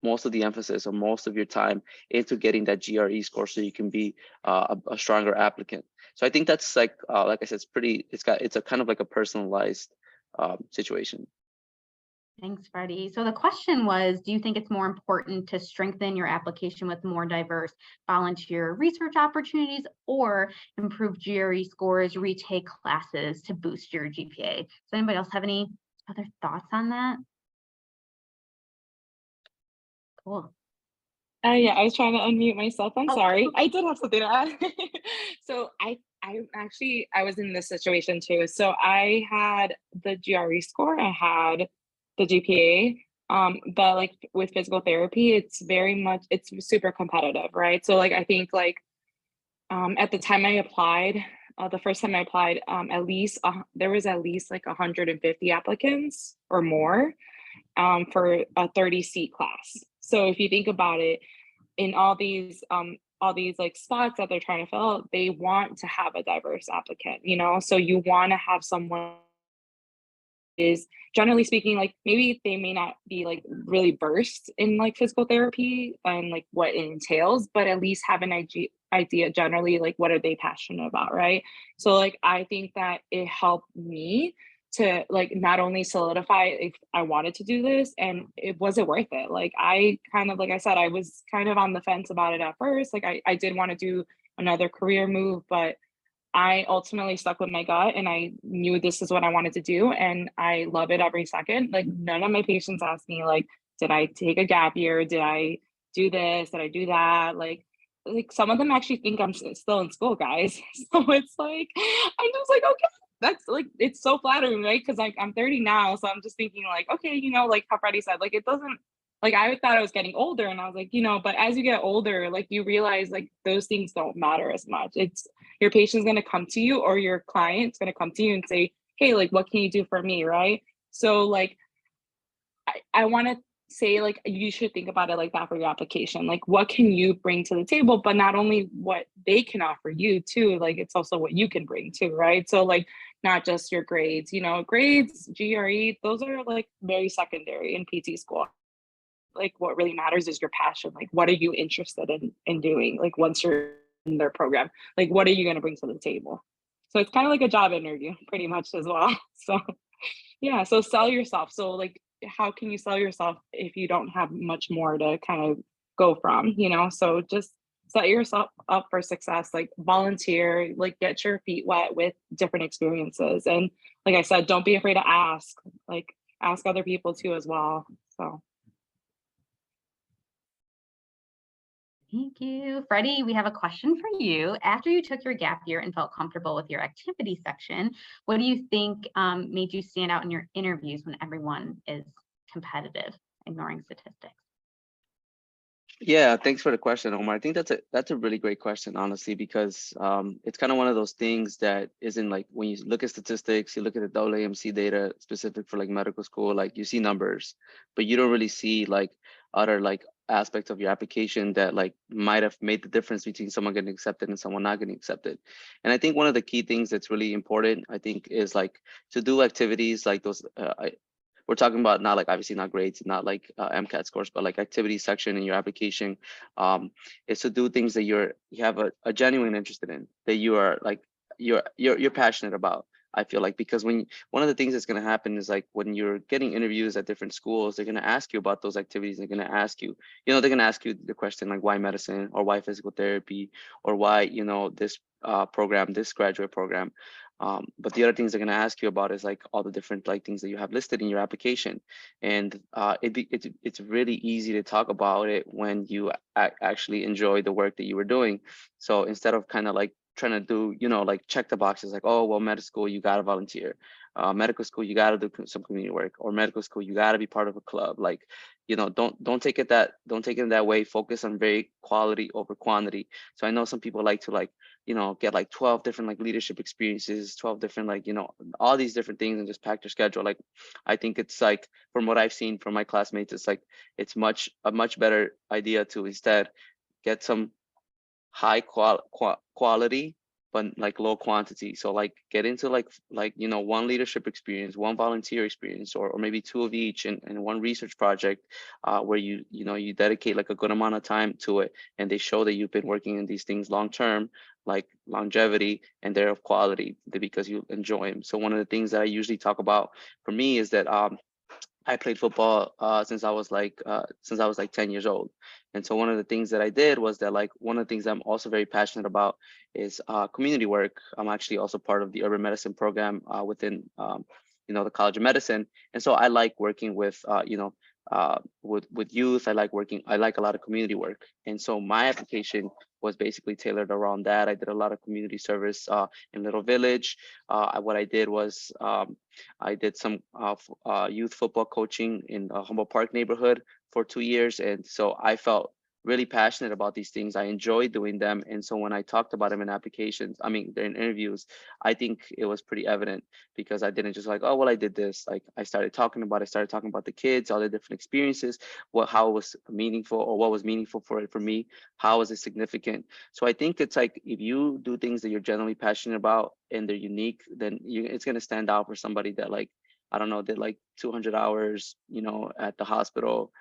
most of the emphasis or most of your time into getting that GRE score, so you can be a stronger applicant. So I think that's like I said, it's a kind of like a personalized situation. Thanks, Freddie. So the question was, do you think it's more important to strengthen your application with more diverse volunteer research opportunities, or improve GRE scores, retake classes to boost your GPA? Does anybody else have any other thoughts on that? Cool. Yeah, I was trying to unmute myself. I'm sorry. Okay. I did have something to add. So I was in this situation too. So I had the GRE score, I had the GPA, but like with physical therapy, it's super competitive, right? So like I think like at the time I applied, the first time I applied, there was at least like 150 applicants or more for a 30-seat class. So if you think about it, in all these all these like spots that they're trying to fill out, they want to have a diverse applicant, you know, so you want to have someone is generally speaking, like maybe they may not be like really versed in like physical therapy and like what it entails, but at least have an idea generally like what are they passionate about, right? So like I think that it helped me to like not only solidify if I wanted to do this and it wasn't worth it. Like I kind of, like I said, I was kind of on the fence about it at first. Like I did want to do another career move, but I ultimately stuck with my gut and I knew this is what I wanted to do. And I love it every second. Like none of my patients ask me like, did I take a gap year? Did I do this? Did I do that? Like some of them actually think I'm still in school, guys. So it's like, I'm just like, okay, that's like, it's so flattering, right? Cause like I'm 30 now. So I'm just thinking like, okay, you know, like how Freddie said, like, it doesn't, like I thought I was getting older and I was like, you know, but as you get older, like you realize like those things don't matter as much. It's your patient's going to come to you or your client's going to come to you and say, hey, like, what can you do for me? Right. So like, I want to say like, you should think about it like that for your application. Like, what can you bring to the table? But not only what they can offer you too, like it's also what you can bring too. Right. So like, not just your grades, you know, grades, GRE, those are like very secondary in PT school. Like what really matters is your passion. Like what are you interested in doing? Like once you're in their program, like what are you going to bring to the table? So it's kind of like a job interview pretty much as well. So yeah, so sell yourself. So like how can you sell yourself if you don't have much more to kind of go from, you know? So just set yourself up for success, like volunteer, like get your feet wet with different experiences. And like I said, don't be afraid to ask, like ask other people too as well. So Thank you. Freddie, we have a question for you. After you took your gap year and felt comfortable with your activity section, what do you think made you stand out in your interviews when everyone is competitive, ignoring statistics? Yeah, thanks for the question, Omar. I think that's a really great question, honestly, because it's kind of one of those things that isn't like when you look at statistics, you look at the AAMC data specific for like medical school, like you see numbers, but you don't really see like other like aspects of your application that like might have made the difference between someone getting accepted and someone not getting accepted. And I think one of the key things that's really important, I think, is like to do activities like those. We're talking about not like obviously not grades, not like MCAT scores, but like activity section in your application, is to do things that you have a genuine interest in, that you are like you're passionate about. I feel like because when one of the things that's going to happen is like when you're getting interviews at different schools, they're going to ask you about those activities. They're going to ask you, they're going to ask you the question like why medicine or why physical therapy or why this program, this graduate program. But the other things they're going to ask you about is like all the different like things that you have listed in your application, and it's really easy to talk about it when you actually enjoy the work that you were doing. So instead of kind of like trying to do like check the boxes like, oh well, medical school you got to volunteer, medical school you got to do some community work, or medical school you got to be part of a club, like don't take it that way. Focus on very quality over quantity. So I know some people like to like get like 12 different like leadership experiences, 12 different like all these different things and just pack their schedule. Like I think it's like, from what I've seen from my classmates, it's like it's a much better idea to instead get some high quality but like low quantity. So like get into like one leadership experience, one volunteer experience, or maybe two of each, and one research project where you dedicate like a good amount of time to it, and they show that you've been working in these things long term, like longevity, and they're of quality because you enjoy them. So one of the things that I usually talk about for me is that I played football since I was like 10 years old. And so one of the things that I did was that like one of the things I'm also very passionate about is community work. I'm actually also part of the urban medicine program within the College of Medicine. And so I like working with with youth. I like a lot of community work. And so my application was basically tailored around that. I did a lot of community service in Little Village. What I did was I did some youth football coaching in a Humboldt Park neighborhood for 2 years. And so I felt really passionate about these things. I enjoy doing them. And so when I talked about them in applications, I mean, in interviews, I think it was pretty evident, because I didn't just like, oh, well, I did this. Like I started talking about the kids, all the different experiences, how it was meaningful, or what was meaningful for me, how was it significant. So I think it's like, if you do things that you're generally passionate about and they're unique, then it's going to stand out for somebody that, like, I don't know, did like 200 hours, at the hospital,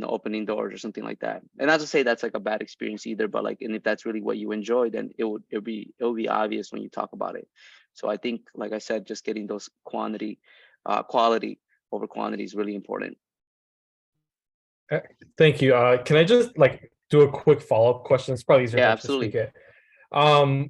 opening doors or something like that. And not to say that's like a bad experience either, but like, and if that's really what you enjoy, then it'll be obvious when you talk about it. So I think, like I said, just getting those quality over quantity is really important. Thank you. Can I just like do a quick follow-up question? It's probably easier Yeah, to absolutely. speak it.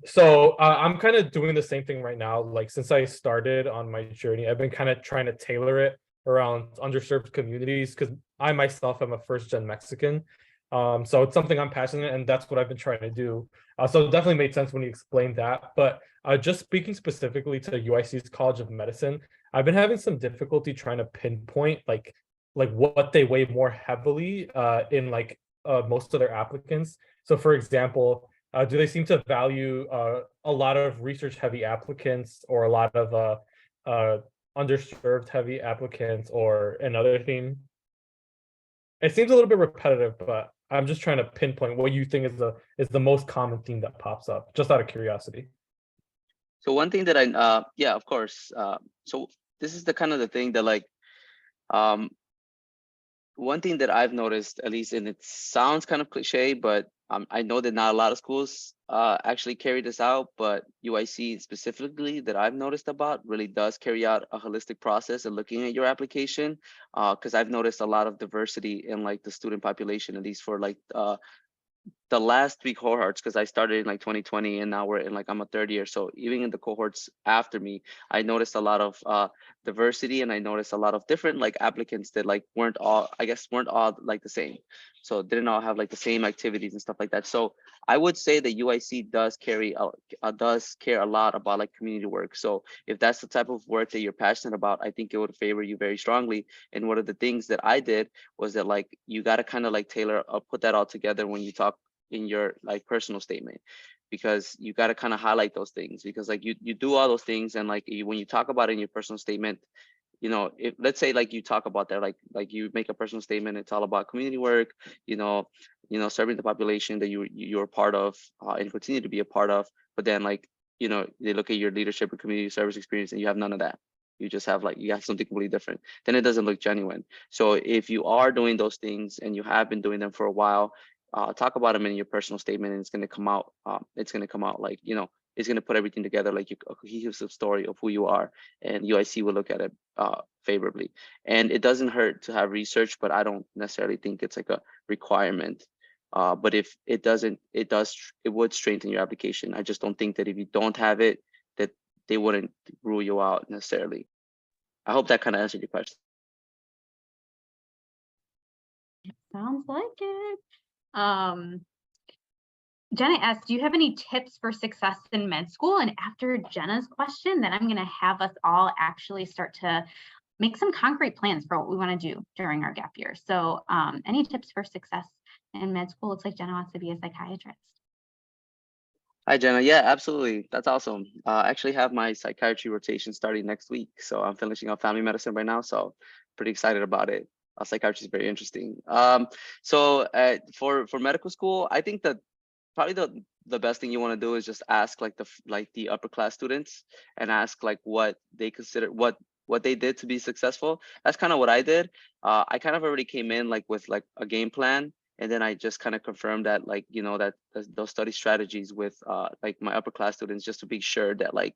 So I'm kind of doing the same thing right now. Like since I started on my journey, I've been kind of trying to tailor it around underserved communities, because I myself am a first-gen Mexican. So it's something I'm passionate, and that's what I've been trying to do. So it definitely made sense when you explained that. But just speaking specifically to UIC's College of Medicine, I've been having some difficulty trying to pinpoint like what they weigh more heavily in like most of their applicants. So for example, do they seem to value a lot of research heavy applicants, or a lot of underserved heavy applicants, or another theme? It seems a little bit repetitive, but I'm just trying to pinpoint what you think is the most common theme that pops up, just out of curiosity. So one thing that yeah, of course. So this is the kind of the thing that like, one thing that I've noticed, at least, and it sounds kind of cliche, but I know that not a lot of schools actually carry this out, but UIC specifically, that I've noticed about, really does carry out a holistic process of looking at your application, because I've noticed a lot of diversity in like the student population, at least for like the last 3 cohorts, because I started in like 2020 and now we're in like, I'm a third year. So even in the cohorts after me, I noticed a lot of diversity, and I noticed a lot of different like applicants that like weren't all like the same. So didn't all have like the same activities and stuff like that. So I would say that UIC does care a lot about like community work. So if that's the type of work that you're passionate about, I think it would favor you very strongly. And one of the things that I did was that like, you got to kind of like tailor put that all together when you talk in your like personal statement, because you got to kind of highlight those things, because like you do all those things, and like when you talk about it in your personal statement, if let's say like you talk about that, like you make a personal statement, it's all about community work, serving the population that you're part of, and continue to be a part of, but then like, they look at your leadership and community service experience and you have none of that. You just have you have something completely different, then it doesn't look genuine. So if you are doing those things and you have been doing them for a while, talk about them in your personal statement, and it's going to come out. It's going to come out like, it's going to put everything together like a cohesive story of who you are, and UIC will look at it favorably. And it doesn't hurt to have research, but I don't necessarily think it's like a requirement. But if it doesn't, it would strengthen your application. I just don't think that if you don't have it, that they wouldn't rule you out necessarily. I hope that kind of answered your question. Sounds like it. Jenna asked, do you have any tips for success in med school? And after Jenna's question, then I'm going to have us all actually start to make some concrete plans for what we want to do during our gap year. So any tips for success in med school? Looks like Jenna wants to be a psychiatrist. Hi, Jenna. Yeah, absolutely. That's awesome. I actually have my psychiatry rotation starting next week. So I'm finishing up family medicine right now. So pretty excited about it. Psychiatry is very interesting. So for medical school, I think that probably the best thing you want to do is just ask like the upper class students, and ask like what they consider, what they did to be successful. That's kind of what I did. I kind of already came in like with like a game plan, and then I just kind of confirmed that like, that those study strategies with like my upper class students, just to be sure that like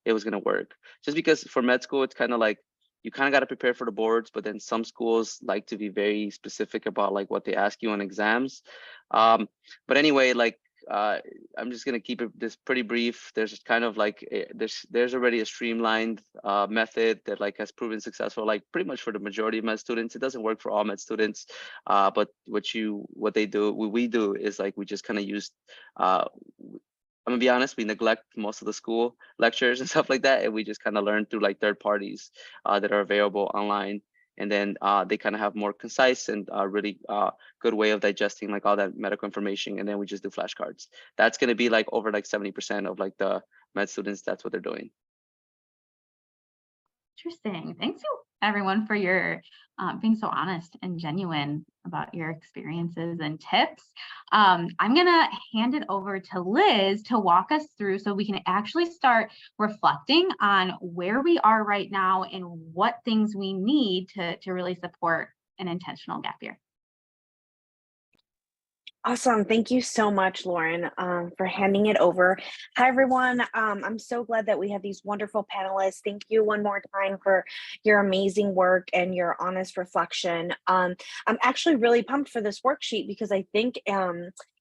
it was going to work. Just because for med school, it's kind of like, you kind of got to prepare for the boards, but then some schools like to be very specific about like what they ask you on exams. But anyway, like I'm just gonna keep this pretty brief. There's kind of like there's already a streamlined method that like has proven successful, like pretty much for the majority of med students. It doesn't work for all med students, but what we do is like we just kind of use. I'm gonna be honest, we neglect most of the school lectures and stuff like that, and we just kind of learn through like third parties that are available online. and then they kind of have more concise and really good way of digesting like all that medical information, and then we just do flashcards. That's going to be like over like 70% of like the med students. That's what they're doing. Interesting. Thanks you everyone for your being so honest and genuine about your experiences and tips. I'm gonna hand it over to Liz to walk us through so we can actually start reflecting on where we are right now and what things we need to really support an intentional gap year. Awesome. Thank you so much, Lauren, for handing it over. Hi, everyone. I'm so glad that we have these wonderful panelists. Thank you one more time for your amazing work and your honest reflection. I'm actually really pumped for this worksheet because I think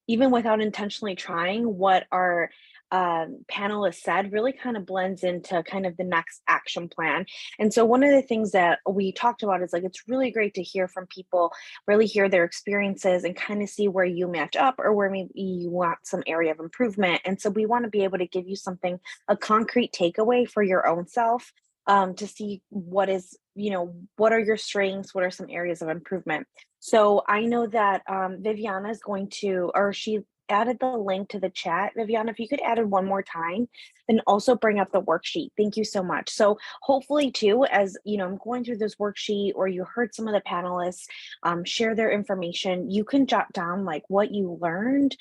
even without intentionally trying, what our panelists said really kind of blends into kind of the next action plan. And so one of the things that we talked about is like, it's really great to hear from people, really hear their experiences and kind of see where you match up or where maybe you want some area of improvement. And so we want to be able to give you something, a concrete takeaway for your own self, to see what is, what are your strengths, what are some areas of improvement. So I know that Viviana is going to, or she added the link to the chat. Viviana, if you could add it one more time, then also bring up the worksheet. Thank you so much. So hopefully too, as I'm going through this worksheet or you heard some of the panelists share their information, you can jot down like what you learned,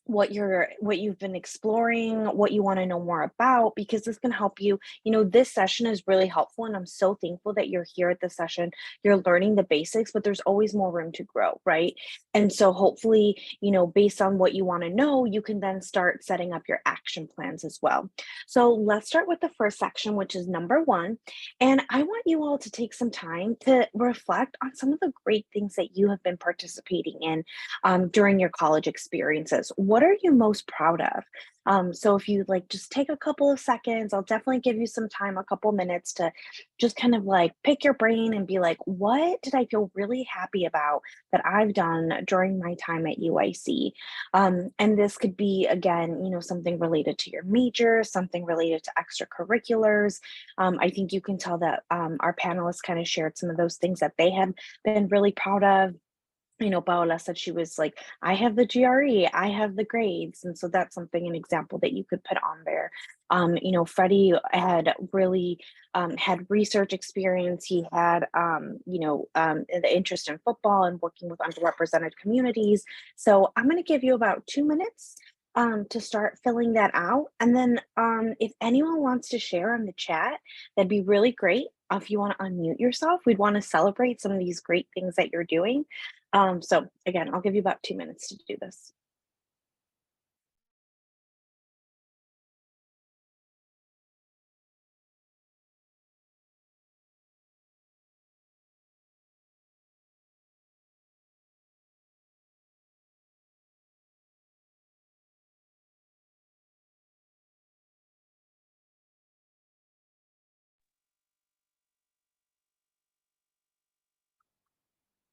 what you've been exploring, what you want to know more about, because this can help you. This session is really helpful, and I'm so thankful that you're here at this session. You're learning the basics, but there's always more room to grow, right? And so hopefully, based on what you want to know, you can then start setting up your action plans as well. So let's start with the first section, which is number 1. And I want you all to take some time to reflect on some of the great things that you have been participating in during your college experiences. What are you most proud of? So if you just take a couple of seconds, I'll definitely give you some time, a couple minutes to just kind of pick your brain and be like, what did I feel really happy about that I've done during my time at UIC? And this could be, again, something related to your major, something related to extracurriculars. I think you can tell that our panelists kind of shared some of those things that they have been really proud of. Paola said she was like, I have the GRE, I have the grades. And so that's an example that you could put on there. Freddie had really had research experience. He had, the interest in football and working with underrepresented communities. So I'm going to give you about 2 minutes to start filling that out. And then if anyone wants to share on the chat, that'd be really great. If you want to unmute yourself, we'd want to celebrate some of these great things that you're doing. So again, I'll give you about 2 minutes to do this.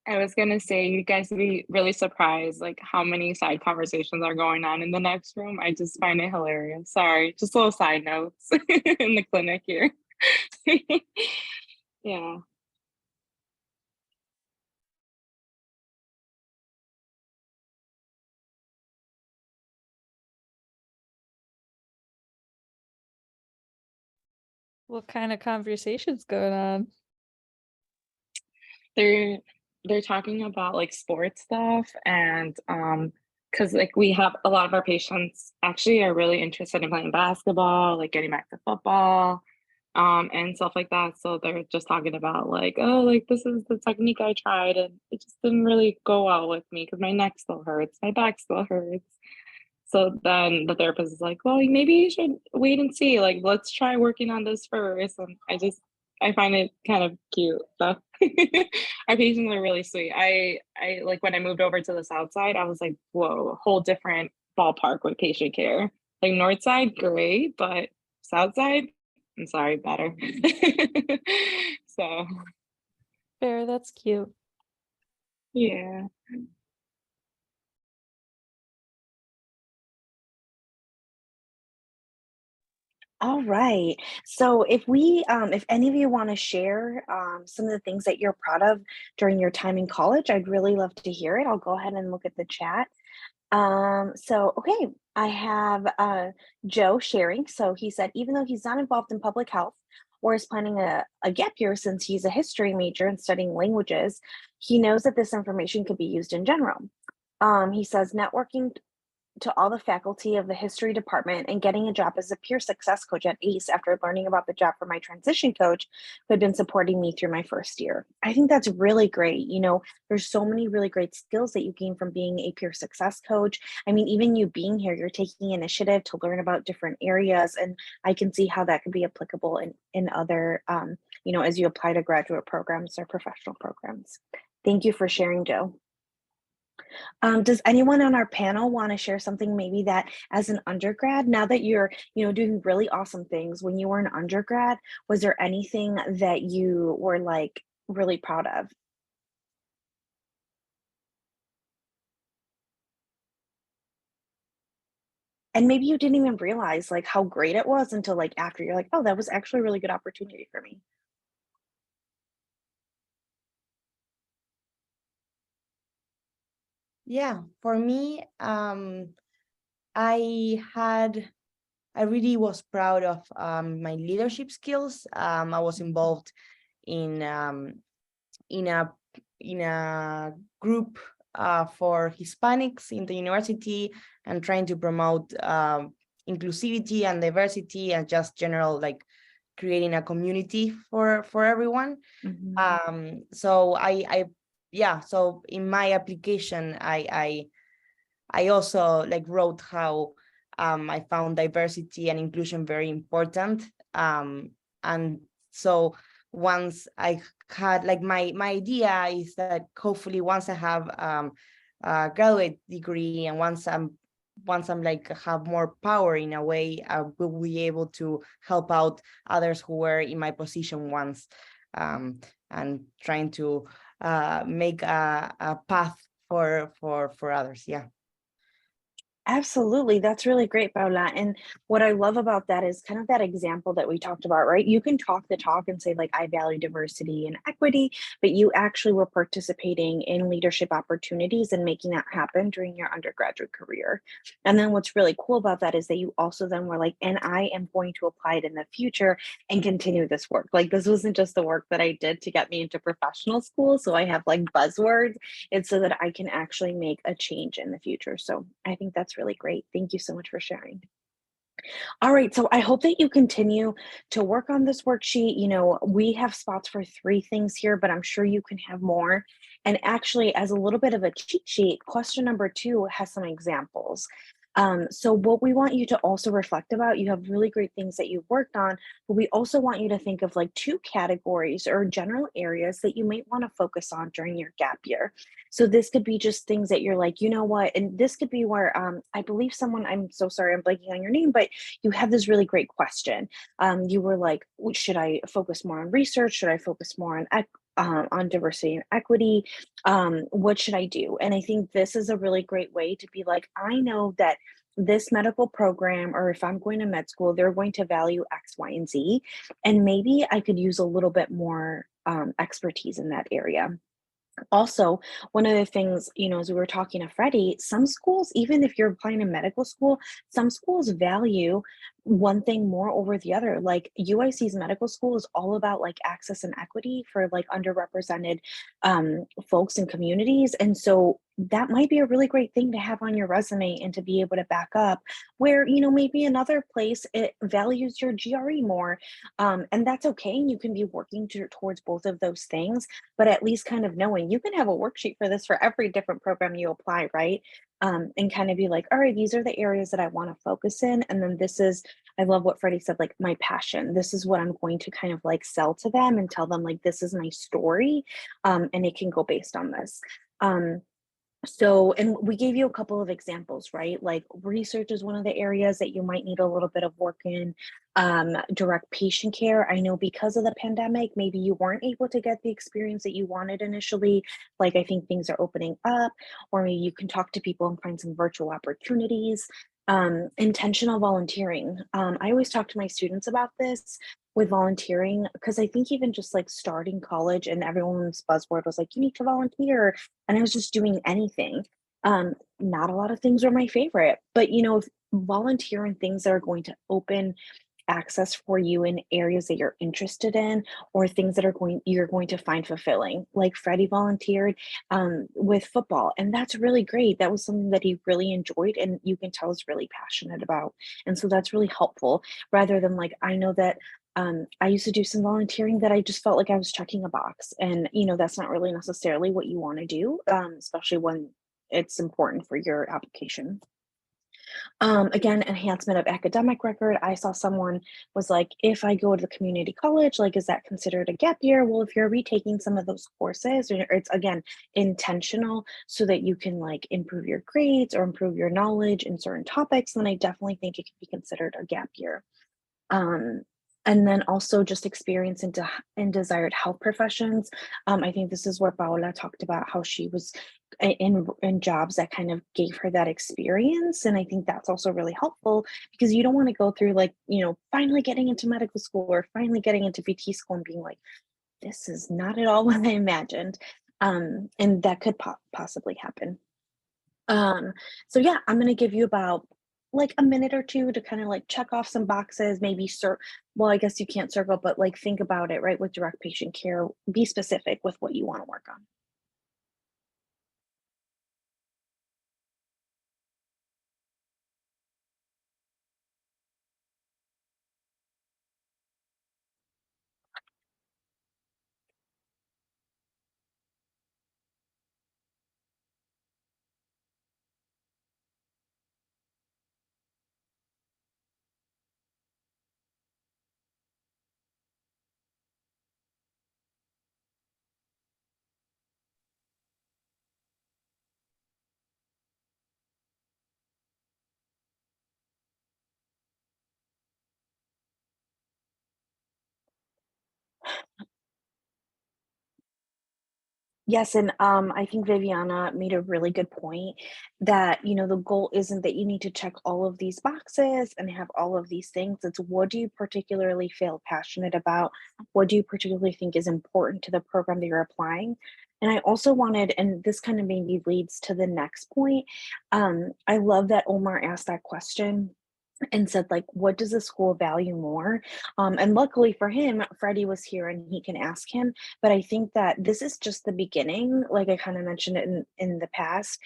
I was gonna say, you guys would be really surprised how many side conversations are going on in the next room. I just find it hilarious. Sorry, just little side notes in the clinic here. Yeah. What kind of conversations going on? They're talking about sports stuff, and because we have a lot of our patients actually are really interested in playing basketball, getting back to football, and stuff like that. So they're just talking about this is the technique I tried and it just didn't really go well with me because my neck still hurts, my back still hurts. So then the therapist is like, well, maybe you should wait and see. Let's try working on this first. And I find it kind of cute. So our patients are really sweet. I when I moved over to the South Side, I was like, whoa, whole different ballpark with patient care. North Side, great, but South Side, I'm sorry, better. So Fair, that's cute. yeah. All right. So if any of you want to share some of the things that you're proud of during your time in college, I'd really love to hear it. I'll go ahead and look at the chat. Okay, I have Joe sharing. So he said, even though he's not involved in public health or is planning a gap year since he's a history major and studying languages, he knows that this information could be used in general. He says, networking to all the faculty of the history department and getting a job as a peer success coach at ACE after learning about the job from my transition coach who had been supporting me through my first year. I think that's really great. You know, there's so many really great skills that you gain from being a peer success coach. I mean, even you being here, you're taking initiative to learn about different areas. And I can see how that could be applicable in other, you know, as you apply to graduate programs or professional programs. Thank you for sharing, Joe. Does anyone on our panel want to share something maybe that as an undergrad, now that you're, you know, doing really awesome things when you were an undergrad, was there anything that you were like really proud of? And maybe you didn't even realize like how great it was until like after you're like, oh, that was actually a really good opportunity for me. Yeah, for me, I really was proud of my leadership skills. I was involved in in a group for Hispanics in the university and trying to promote inclusivity and diversity and just general like creating a community for everyone. Mhm. So so in my application I also like wrote how I found diversity and inclusion very important. And so once I had like my idea is that hopefully once I have a graduate degree and once I'm like have more power in a way, I will be able to help out others who were in my position once, and trying to make a path for others. Yeah. Absolutely. That's really great, Paula. And what I love about that is kind of that example that we talked about, right? You can talk the talk and say, like, I value diversity and equity, but you actually were participating in leadership opportunities and making that happen during your undergraduate career. And then what's really cool about that is that you also then were like, and I am going to apply it in the future and continue this work. Like, this wasn't just the work that I did to get me into professional school. So I have like buzzwords. It's so that I can actually make a change in the future. So I think that's really great. Thank you so much for sharing. All right, so I hope that you continue to work on this worksheet. You know, we have spots for 3 things here, but I'm sure you can have more. And actually, as a little bit of a cheat sheet, question number 2 has some examples. So what we want you to also reflect about, you have really great things that you've worked on, but we also want you to think of like 2 categories or general areas that you might want to focus on during your gap year. So this could be just things that you're like, you know what, and this could be where I believe someone, I'm so sorry, I'm blanking on your name, but you had this really great question. You were like, should I focus more on research? Should I focus more on diversity and equity? What should I do? And I think this is a really great way to be like, I know that this medical program, or if I'm going to med school, they're going to value X, Y, and Z. And maybe I could use a little bit more expertise in that area. Also, one of the things, you know, as we were talking to Freddie, some schools, even if you're applying to medical school, some schools value one thing more over the other. Like UIC's medical school is all about like access and equity for like underrepresented folks and communities. And so that might be a really great thing to have on your resume and to be able to back up where, you know, maybe another place it values your GRE more. And that's okay. And you can be working towards both of those things, but at least kind of knowing you can have a worksheet for this for every different program you apply, right? And kind of be like, all right, these are the areas that I want to focus in. And then this is, I love what Freddie said, like my passion. This is what I'm going to kind of like sell to them and tell them like, this is my story. And it can go based on this. So, and we gave you a couple of examples, right? Like research is one of the areas that you might need a little bit of work in. Direct patient care. I know because of the pandemic, maybe you weren't able to get the experience that you wanted initially. Like I think things are opening up, or maybe you can talk to people and find some virtual opportunities. Intentional volunteering. I always talk to my students about this with volunteering because I think even just like starting college and everyone's buzzword was like, you need to volunteer. And I was just doing anything. Not a lot of things are my favorite, but if volunteer in things that are going to open access for you in areas that you're interested in or things that you're going to find fulfilling. Like Freddie volunteered with football, and that's really great. That was something that he really enjoyed, and you can tell is really passionate about. And so that's really helpful. Rather than like, I know that I used to do some volunteering that I just felt like I was checking a box, and that's not really necessarily what you want to do, especially when it's important for your application. Again, enhancement of academic record. I saw someone was like, if I go to the community college, like, is that considered a gap year? Well, if you're retaking some of those courses, or it's again intentional so that you can like improve your grades or improve your knowledge in certain topics, then I definitely think it can be considered a gap year. And then also just experience in desired health professions. I think this is where Paola talked about how she was in jobs that kind of gave her that experience. And I think that's also really helpful because you don't want to go through like, finally getting into medical school or finally getting into VT school and being like, this is not at all what I imagined. And that could possibly happen. So yeah, I'm going to give you about like a minute or two to kind of like check off some boxes, maybe well, I guess you can't circle, but like think about it, right? With direct patient care, be specific with what you want to work on. Yes, and I think Viviana made a really good point that, the goal isn't that you need to check all of these boxes and have all of these things. It's what do you particularly feel passionate about? What do you particularly think is important to the program that you're applying? And I also wanted, and this kind of maybe leads to the next point. I love that Omar asked that question and said like, what does the school value more? And luckily for him, Freddie was here and he can ask him. But I think that this is just the beginning. Like I kind of mentioned it in the past,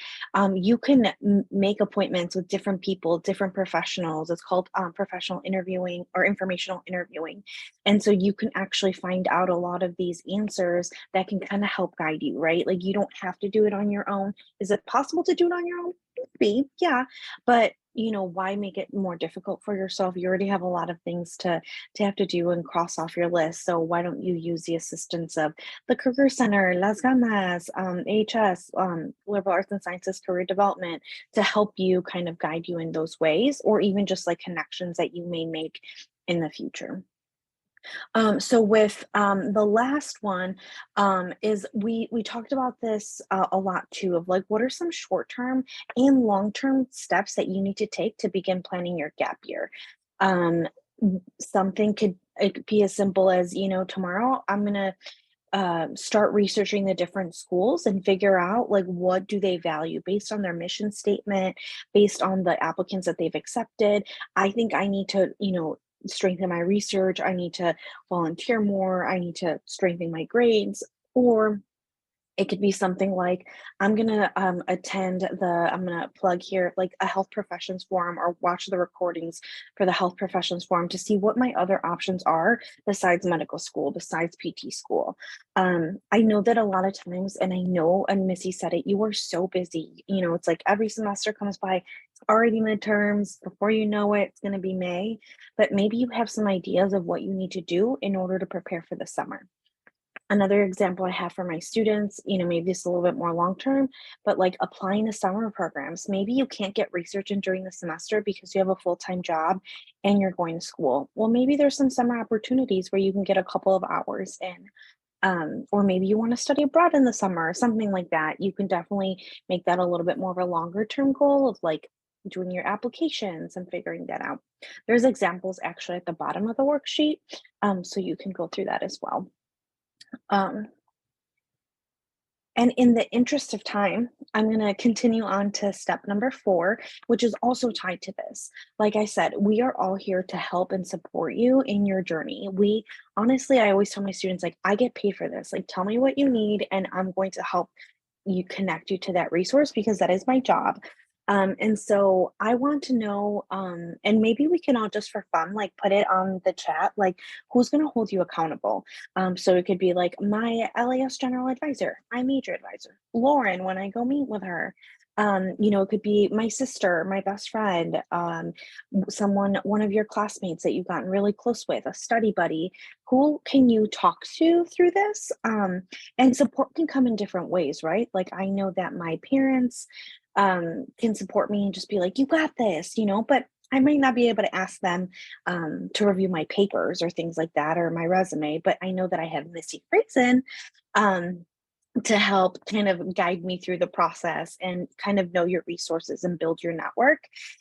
you can make appointments with different people, different professionals. It's called professional interviewing or informational interviewing. And so you can actually find out a lot of these answers that can kind of help guide you, right? Like you don't have to do it on your own. Is it possible to do it on your own? Be, yeah, but why make it more difficult for yourself? You already have a lot of things to have to do and cross off your list. So why don't you use the assistance of the Career Center, Las Ganas, AHS, Liberal Arts and Sciences Career Development to help you kind of guide you in those ways, or even just like connections that you may make in the future. So with the last one is we talked about this a lot too, of like what are some short-term and long-term steps that you need to take to begin planning your gap year. Something could be as simple as, tomorrow I'm gonna start researching the different schools and figure out like what do they value based on their mission statement, based on the applicants that they've accepted. I think I need to, strengthen my research. I need to volunteer more. I need to strengthen my grades. Or it could be something like, I'm going to I'm going to plug here, like a health professions forum or watch the recordings for the health professions forum to see what my other options are besides medical school, besides PT school. I know that a lot of times, and I know, and Missy said it, you are so busy. It's like every semester comes by, it's already midterms. Before you know it, it's going to be May. But maybe you have some ideas of what you need to do in order to prepare for the summer. Another example I have for my students, maybe it's a little bit more long-term, but like applying to summer programs. Maybe you can't get research in during the semester because you have a full-time job and you're going to school. Well, maybe there's some summer opportunities where you can get a couple of hours in. Or maybe you want to study abroad in the summer, something like that. You can definitely make that a little bit more of a longer term goal of like, doing your applications and figuring that out. There's examples actually at the bottom of the worksheet, so you can go through that as well. And in the interest of time, I'm going to continue on to step number 4, which is also tied to this. Like I said, we are all here to help and support you in your journey. Honestly, I always tell my students, like, I get paid for this. Like, tell me what you need, and I'm going to help you connect you to that resource because that is my job. And so I want to know, and maybe we can all just for fun, like put it on the chat, like who's going to hold you accountable. So it could be like my LAS general advisor, my major advisor, Lauren, when I go meet with her. It could be my sister, my best friend, one of your classmates that you've gotten really close with, a study buddy. Who can you talk to through this? And support can come in different ways, right? Like I know that my parents can support me and just be like, you got this, but I might not be able to ask them to review my papers or things like that or my resume, but I know that I have Missy Friesen to help kind of guide me through the process and kind of know your resources and build your network.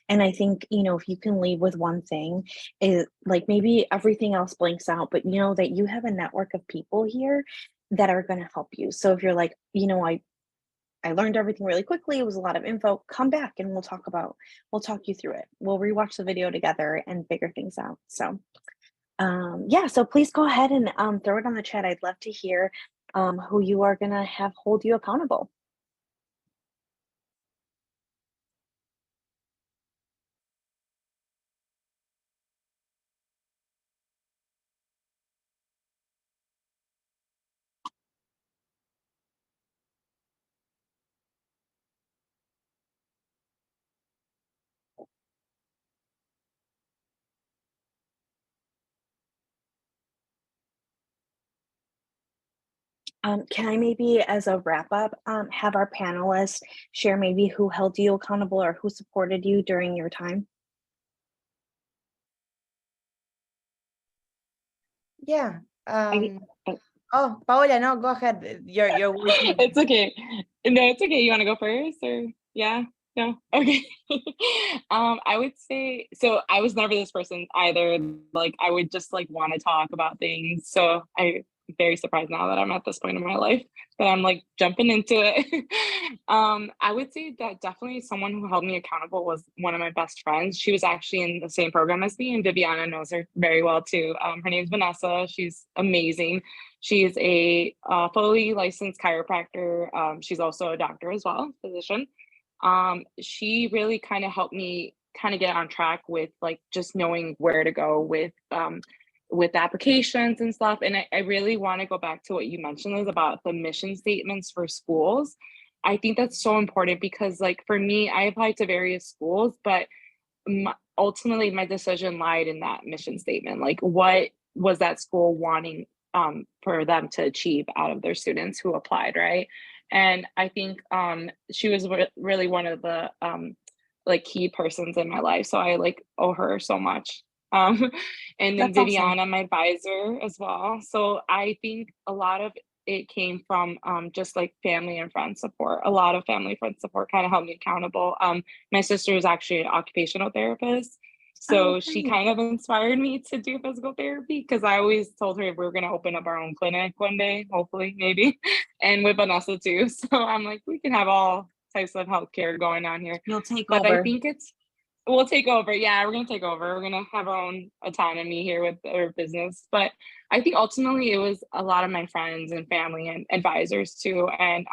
And I think, if you can leave with one thing, is like maybe everything else blanks out, but that you have a network of people here that are going to help you. So if you're like, I learned everything really quickly. It was a lot of info. Come back and we'll talk you through it. We'll rewatch the video together and figure things out. So so please go ahead and throw it on the chat. I'd love to hear who you are gonna have hold you accountable. Can I maybe, as a wrap up, have our panelists share maybe who held you accountable or who supported you during your time? Yeah. I- Oh, Paola, no, go ahead. Your working. It's okay. No, it's okay. You want to go first, or yeah? No? Okay. I would say, so I was never this person either. Like I would just like want to talk about things. So I'm very surprised now that I'm at this point in my life that I'm like jumping into it. I would say that definitely someone who held me accountable was one of my best friends. She was actually in the same program as me, and Viviana knows her very well too. Her name's Vanessa. She's amazing. She's a fully licensed chiropractor. She's also a doctor as well, physician. She really kind of helped me kind of get on track with like just knowing where to go with applications and stuff. And I really want to go back to what you mentioned is about the mission statements for schools. I think that's so important because like for me, I applied to various schools, but ultimately my decision lied in that mission statement. Like what was that school wanting for them to achieve out of their students who applied, right? And I think she was really one of the like key persons in my life. So I like owe her so much. And then That's Viviana, awesome. my advisor as well. So I think a lot of it came from just like family and friend support. A lot of family friend support kind of held me accountable. My sister is actually an occupational therapist. So she kind of inspired me to do physical therapy because I always told her we're going to open up our own clinic one day, hopefully, maybe, and with Vanessa too. So I'm like, we can have all types of healthcare going on here. You'll take But over. I think we'll take over. Yeah, we're going to take over. We're going to have our own autonomy here with our business. But I think ultimately it was a lot of my friends and family and advisors too. And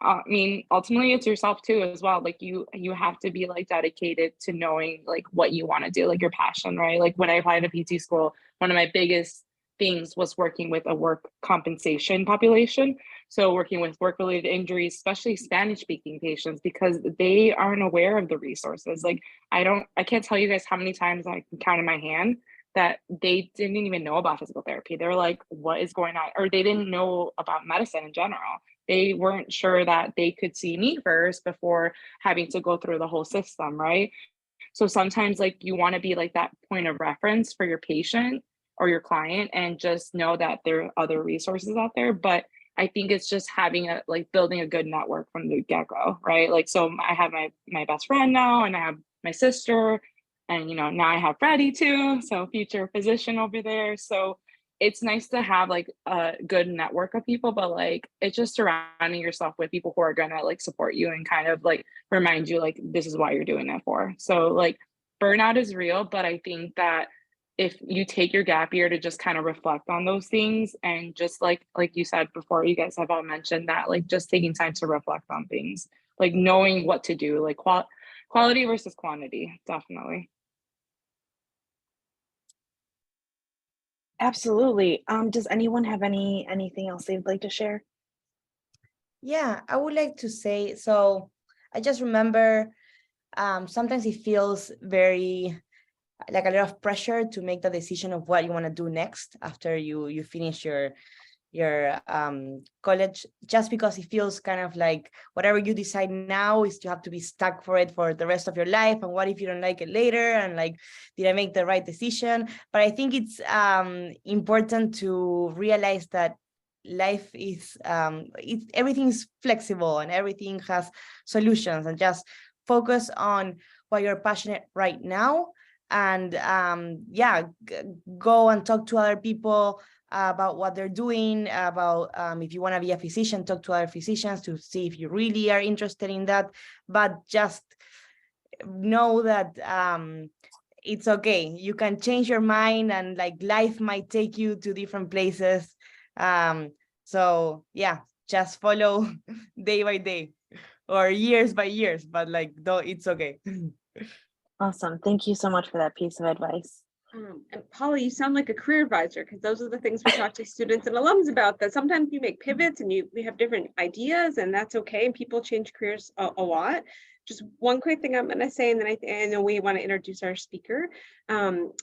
I mean, ultimately it's yourself too as well. Like you have to be like dedicated to knowing like what you want to do, like your passion, right? Like when I applied to PT school, one of my biggest things was working with a work compensation population. So working with work-related injuries, especially Spanish-speaking patients, because they aren't aware of the resources. Like I can't tell you guys how many times I can count in my hand that they didn't even know about physical therapy. They were like, what is going on? Or they didn't know about medicine in general. They weren't sure that they could see me first before having to go through the whole system, right? So sometimes like you want to be like that point of reference for your patient or your client and just know that there are other resources out there. But I think it's just having building a good network from the get-go, right? Like, so I have my best friend now, and I have my sister, and now I have Freddie too, so future physician over there. So it's nice to have like a good network of people, but like it's just surrounding yourself with people who are gonna like support you and kind of like remind you like this is why you're doing it for. So like burnout is real, but I think that if you take your gap year to just kind of reflect on those things, and just like you said before, you guys have all mentioned that, like just taking time to reflect on things, like knowing what to do, like quality versus quantity, definitely. Absolutely. Does anyone have anything else they'd like to share? Yeah, I would like to say, so I just remember sometimes it feels very like a lot of pressure to make the decision of what you want to do next after you finish your college, just because it feels kind of like whatever you decide now is you have to be stuck for it for the rest of your life, and what if you don't like it later, and like did I make the right decision? But I think it's important to realize that life is everything's flexible and everything has solutions, and just focus on what you're passionate right now, and go and talk to other people about what they're doing, about if you want to be a physician, talk to other physicians to see if you really are interested in that. But just know that it's okay. You can change your mind, and like life might take you to different places. So yeah, just follow day by day or years by years, but like though it's okay. Awesome. Thank you so much for that piece of advice. And Paula, you sound like a career advisor, because those are the things we talk to students and alums about, that sometimes you make pivots and we have different ideas, and that's okay. And people change careers a lot. Just one quick thing I'm going to say, and then I know we want to introduce our speaker.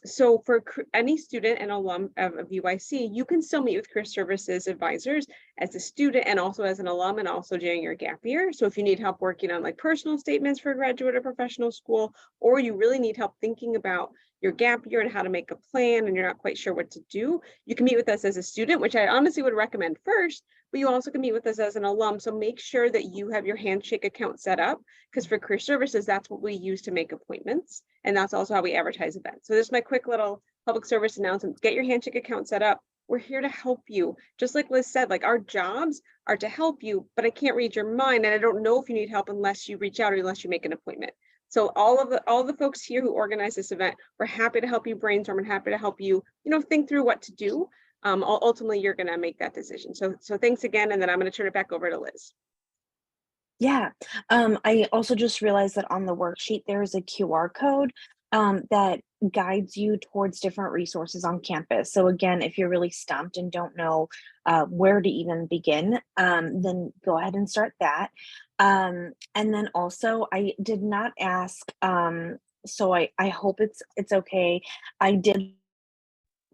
So for any student and alum of UIC, you can still meet with Career Services advisors as a student and also as an alum, and also during your gap year. So if you need help working on like personal statements for graduate or professional school, or you really need help thinking about your gap year and how to make a plan, and you're not quite sure what to do, you can meet with us as a student, which I honestly would recommend first, but you also can meet with us as an alum. So make sure that you have your Handshake account set up, because for Career Services, that's what we use to make appointments. And that's also how we advertise events. So this is my quick little public service announcement. Get your Handshake account set up. We're here to help you. Just like Liz said, like our jobs are to help you, but I can't read your mind. And I don't know if you need help unless you reach out or unless you make an appointment. So all the folks here who organize this event, we're happy to help you brainstorm and happy to help you, think through what to do. Ultimately, you're going to make that decision. So thanks again. And then I'm going to turn it back over to Liz. Yeah. I also just realized that on the worksheet, there is a QR code that guides you towards different resources on campus. So again, if you're really stumped and don't know where to even begin, then go ahead and start that. And then also, I did not ask, so I hope it's okay. I did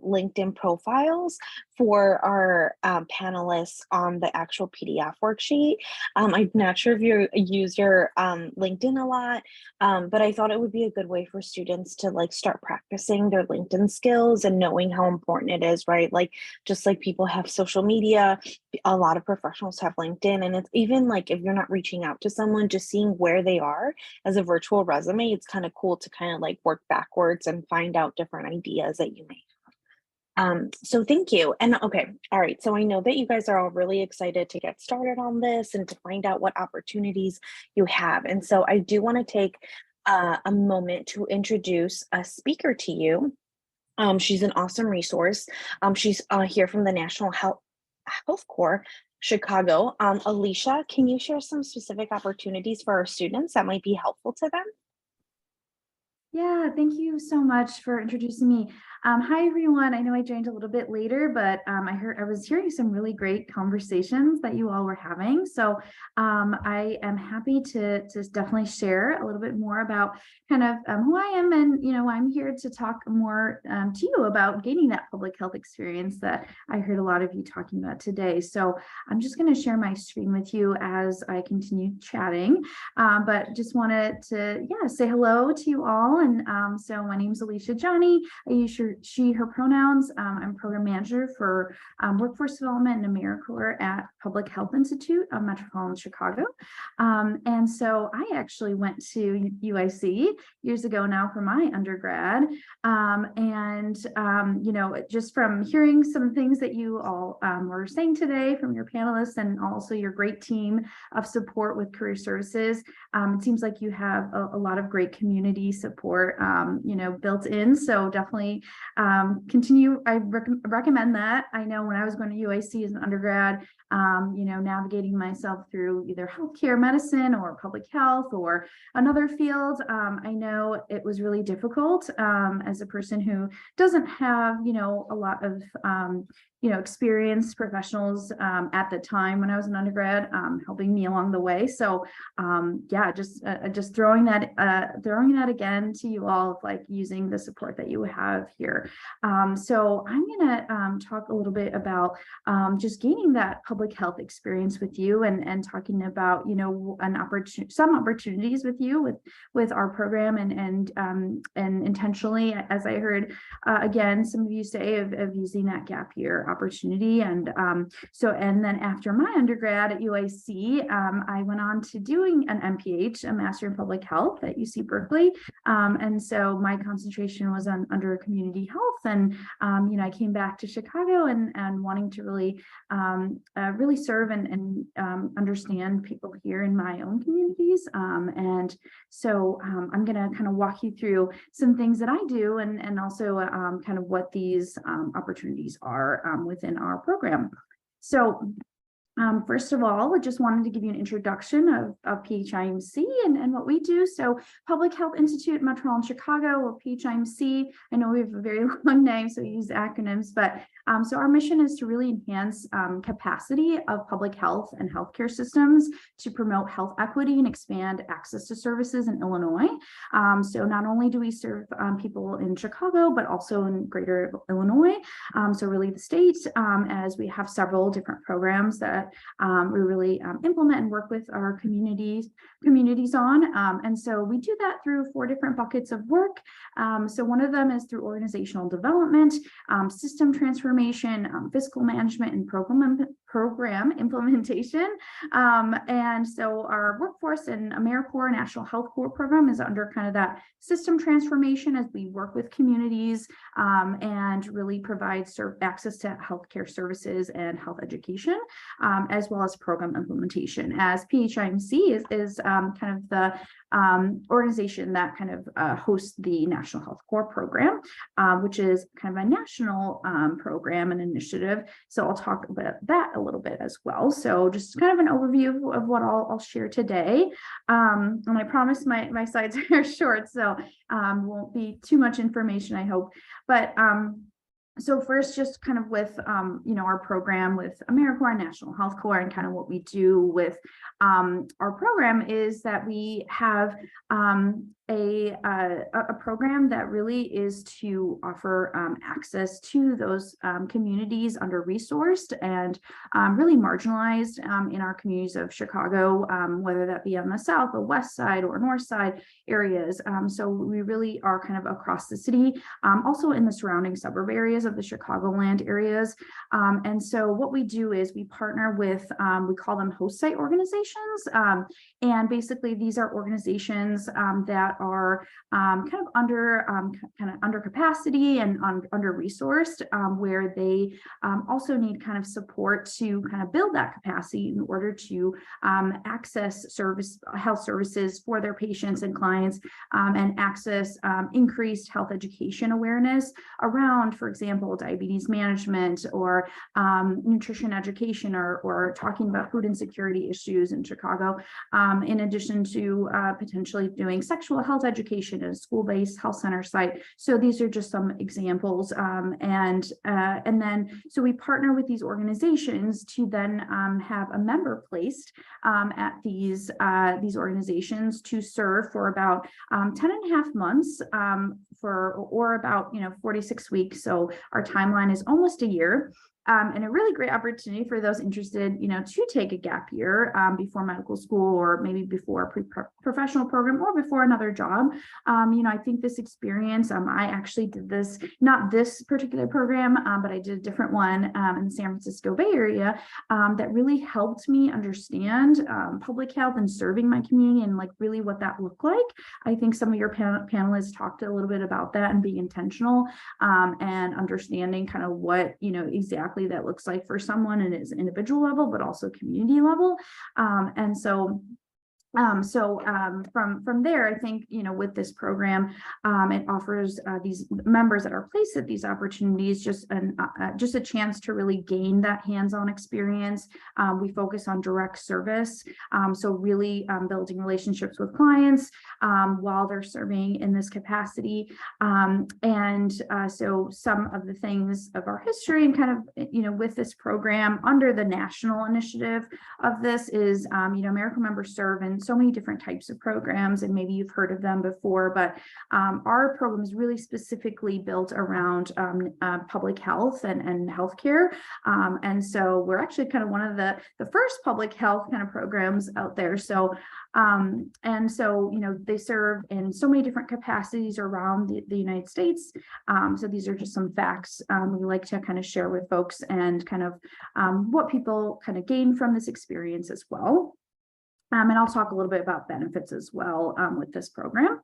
LinkedIn profiles for our panelists on the actual PDF worksheet. I'm not sure if you use your LinkedIn a lot, but I thought it would be a good way for students to like start practicing their LinkedIn skills and knowing how important it is, right? Like just like people have social media, a lot of professionals have LinkedIn, and it's even like if you're not reaching out to someone, just seeing where they are as a virtual resume, it's kind of cool to kind of like work backwards and find out different ideas that you may have. So thank you. And okay, all right. So I know that you guys are all really excited to get started on this and to find out what opportunities you have. And so I do want to take a moment to introduce a speaker to you. She's an awesome resource. She's here from the National Health Corps, Chicago. Alicia, can you share some specific opportunities for our students that might be helpful to them? Yeah, thank you so much for introducing me. Hi, everyone. I know I joined a little bit later, but I was hearing some really great conversations that you all were having. So I am happy to definitely share a little bit more about kind of who I am. And, I'm here to talk more to you about gaining that public health experience that I heard a lot of you talking about today. So I'm just going to share my screen with you as I continue chatting, but just wanted to, say hello to you all And so my name is Alicia Johnny. I use she, her pronouns. I'm program manager for workforce development and AmeriCorps at Public Health Institute of Metropolitan Chicago. And so I actually went to UIC years ago now for my undergrad. You know, just from hearing some things that you all were saying today from your panelists and also your great team of support with Career Services, it seems like you have a lot of great community support, you know, built in. So definitely continue. I recommend that. I know when I was going to UIC as an undergrad, you know, navigating myself through either healthcare, medicine, or public health, or another field, I know it was really difficult as a person who doesn't have, you know, a lot of you know, experienced professionals at the time when I was an undergrad, helping me along the way. So yeah, just throwing that again to you all, of like using the support that you have here. So I'm gonna talk a little bit about just gaining that public health experience with you, and talking about, you know, some opportunities with you with our program, and intentionally, as I heard again some of you say, of using that gap year opportunity. And then after my undergrad at UIC, I went on to doing an MPH, a Master in Public Health at UC Berkeley. And so my concentration was on under community health. And you know, I came back to Chicago and wanting to really really serve and understand people here in my own communities. And so I'm going to kind of walk you through some things that I do, and also kind of what these opportunities are within our program. So first of all, I just wanted to give you an introduction of PHIMC and what we do. So Public Health Institute Metropolitan Chicago, or PHIMC. I know we have a very long name, so we use acronyms, but so our mission is to really enhance capacity of public health and healthcare systems to promote health equity and expand access to services in Illinois. So not only do we serve people in Chicago, but also in greater Illinois. So really the state, as we have several different programs that we really implement and work with our communities on. And so we do that through 4 different buckets of work. So one of them is through organizational development, system transformation, fiscal management, and program implementation. And so our workforce and AmeriCorps National Health Corps program is under kind of that system transformation, as we work with communities and really provide access to healthcare services and health education, as well as program implementation, as PHIMC is kind of the organization that kind of hosts the National Health Corps program, which is kind of a national program and initiative. So I'll talk about that a little bit as well. So just kind of an overview of what I'll share today. And I promise my slides are short, so won't be too much information, I hope. But so first, just kind of with, you know, our program with AmeriCorps National Health Corps, and kind of what we do with our program is that we have a program that really is to offer access to those communities under-resourced and really marginalized in our communities of Chicago, whether that be on the south or west side or north side areas. So we really are kind of across the city, also in the surrounding suburb areas of the Chicagoland areas. And so what we do is we partner with, we call them host site organizations. And basically these are organizations that are kind of under capacity and under resourced, where they also need kind of support to kind of build that capacity in order to access health services for their patients and clients, and access increased health education awareness around, for example, diabetes management, or nutrition education, or talking about food insecurity issues in Chicago, in addition to potentially doing sexual health education at a school-based health center site. So these are just some examples. And then, so we partner with these organizations to then have a member placed at these organizations to serve for about 10.5 months, or about 46 weeks. So our timeline is almost a year. and a really great opportunity for those interested, to take a gap year before medical school, or maybe before a professional program, or before another job. I think this experience, I actually did this, not this particular program, but I did a different one in the San Francisco Bay Area that really helped me understand public health and serving my community, and like really what that looked like. I think some of your panelists talked a little bit about that and being intentional and understanding kind of what, exactly that looks like for someone and its individual level, but also community level. From there, I think, with this program, it offers these members that are placed at these opportunities just a chance to really gain that hands-on experience. We focus on direct service, so really building relationships with clients while they're serving in this capacity. So some of the things of our history and kind of, with this program under the national initiative of this is, American members serve in so many different types of programs, and maybe you've heard of them before, but our program is really specifically built around public health and healthcare. And so we're actually kind of one of the first public health kind of programs out there. So they serve in so many different capacities around the United States. So these are just some facts we like to kind of share with folks, and kind of what people kind of gain from this experience as well. And I'll talk a little bit about benefits as well with this program.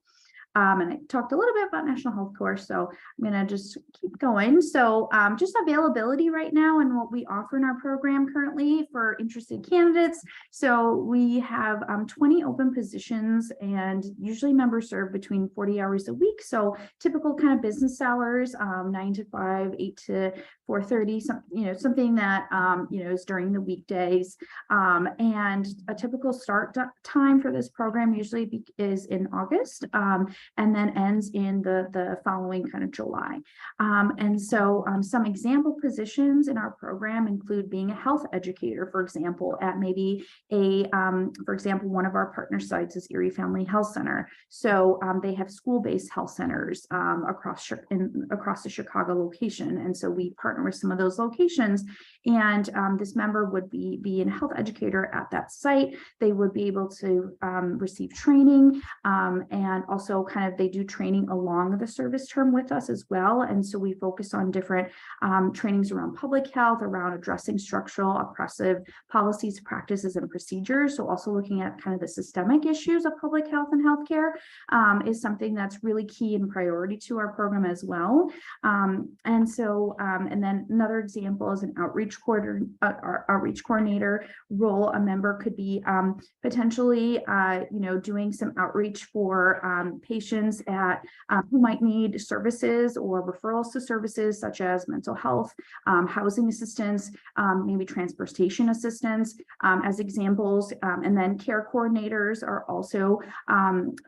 And I talked a little bit about National Health Corps, so I'm going to just keep going. So just availability right now and what we offer in our program currently for interested candidates. So we have 20 open positions, and usually members serve between 40 hours a week. So typical kind of business hours, 9 to 5, 8 to 4:30, something that, is during the weekdays. And a typical start time for this program usually is in August. And then ends in the following kind of July. And so some example positions in our program include being a health educator, for example, at maybe for example, one of our partner sites is Erie Family Health Center. So they have school-based health centers across the Chicago location. And so we partner with some of those locations, and this member would be a health educator at that site. They would be able to receive training, and also kind of they do training along the service term with us as well. And so we focus on different trainings around public health, around addressing structural oppressive policies, practices, and procedures. So also looking at kind of the systemic issues of public health and healthcare is something that's really key and priority to our program as well. And then another example is an outreach coordinator role. A member could be potentially, doing some outreach for patients who might need services or referrals to services such as mental health, housing assistance, maybe transportation assistance as examples. And then care coordinators are also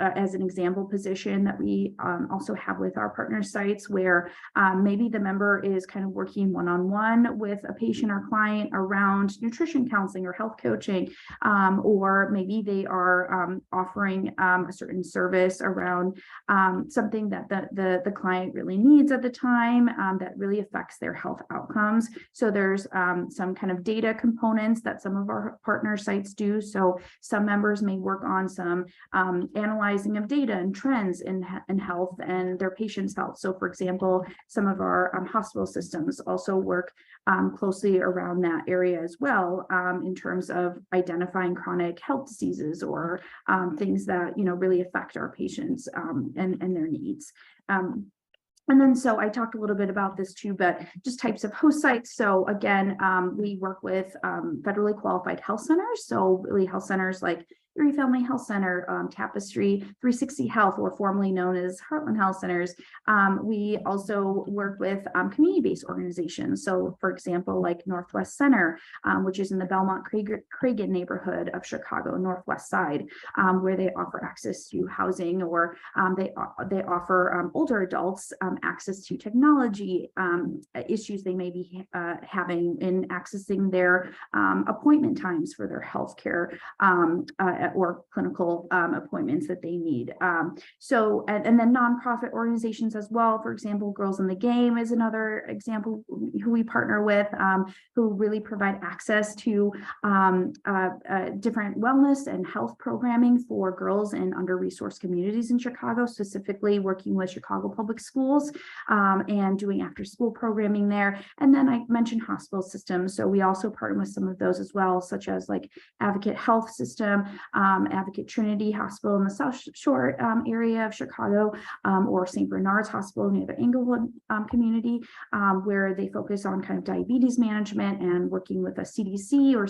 as an example position that we also have with our partner sites, where maybe the member is kind of working one-on-one with a patient or client around nutrition counseling or health coaching, or maybe they are offering a certain service around something that the client really needs at the time that really affects their health outcomes. So there's some kind of data components that some of our partner sites do. So some members may work on some analyzing of data and trends in health and their patients' health. So for example, some of our hospital systems also work closely around that area as well, in terms of identifying chronic health diseases or things that really affect our patients and their needs. And then, so I talked a little bit about this too, but just types of host sites. So again, we work with federally qualified health centers. So really health centers like Erie Family Health Center, Tapestry, 360 Health, or formerly known as Heartland Health Centers. We also work with community-based organizations. So for example, like Northwest Center, which is in the Belmont-Cragen neighborhood of Chicago, Northwest Side, where they offer access to housing, or they offer older adults access to technology issues they may be having in accessing their appointment times for their healthcare or clinical appointments that they need. So, and then nonprofit organizations as well. For example, Girls in the Game is another example who we partner with, who really provide access to different wellness and health programming for girls in under-resourced communities in Chicago, specifically working with Chicago Public Schools and doing after-school programming there. And then I mentioned hospital systems. So we also partner with some of those as well, such as like Advocate Health System, Advocate Trinity Hospital in the South Shore area of Chicago, or St. Bernard's Hospital near the Englewood community, where they focus on kind of diabetes management and working with a CDC or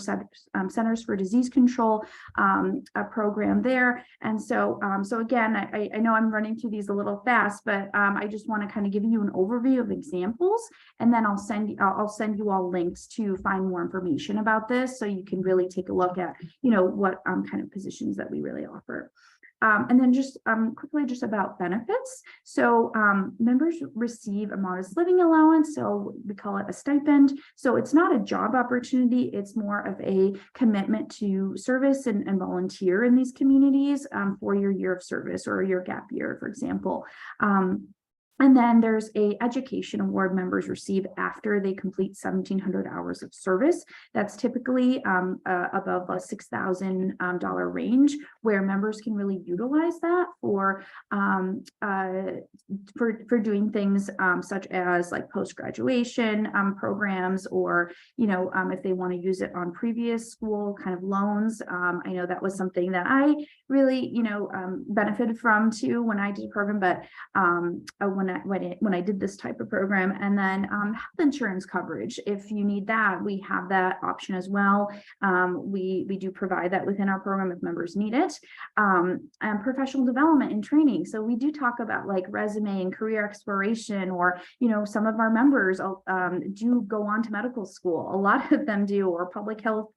Centers for Disease Control a program there. And so, so again, I know I'm running through these a little fast, but I just want to kind of give you an overview of examples, and then I'll send you all links to find more information about this, so you can really take a look at, what kind of positions that we really offer. And then just quickly just about benefits. So members receive a modest living allowance. So we call it a stipend. So it's not a job opportunity. It's more of a commitment to service and volunteer in these communities for your year of service or your gap year, for example. And then there's a education award members receive after they complete 1,700 hours of service. That's typically above a $6,000 range, where members can really utilize that for doing things such as like post-graduation programs, or if they want to use it on previous school kind of loans. I know that was something that I really benefited from too when I did the program, but when I did this type of program. And then health insurance coverage, if you need that, we have that option as well. We do provide that within our program if members need it. And professional development and training. So we do talk about like resume and career exploration, or some of our members do go on to medical school. A lot of them do, or public health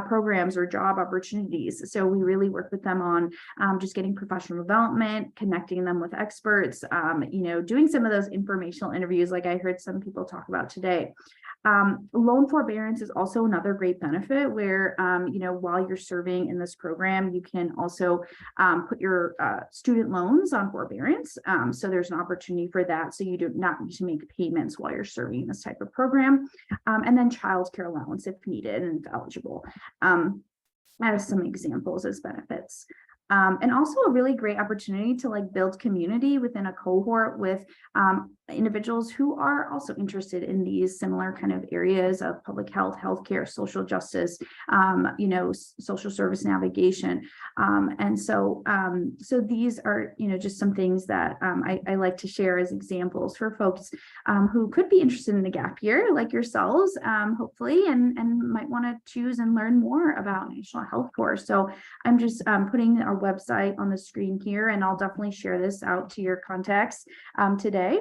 programs or job opportunities. So we really work with them on just getting professional development, connecting them with experts, doing some of those informational interviews like I heard some people talk about today. Loan forbearance is also another great benefit where, while you're serving in this program, you can also put your student loans on forbearance. So there's an opportunity for that. So you do not need to make payments while you're serving in this type of program. And then childcare allowance if needed and if eligible. As some examples as benefits. And also a really great opportunity to like build community within a cohort with individuals who are also interested in these similar kind of areas of public health, healthcare, social justice, social service navigation. And so these are, just some things that I like to share as examples for folks who could be interested in the gap year like yourselves, hopefully, and might want to choose and learn more about National Health Corps. So I'm just putting our website on the screen here, and I'll definitely share this out to your contacts today.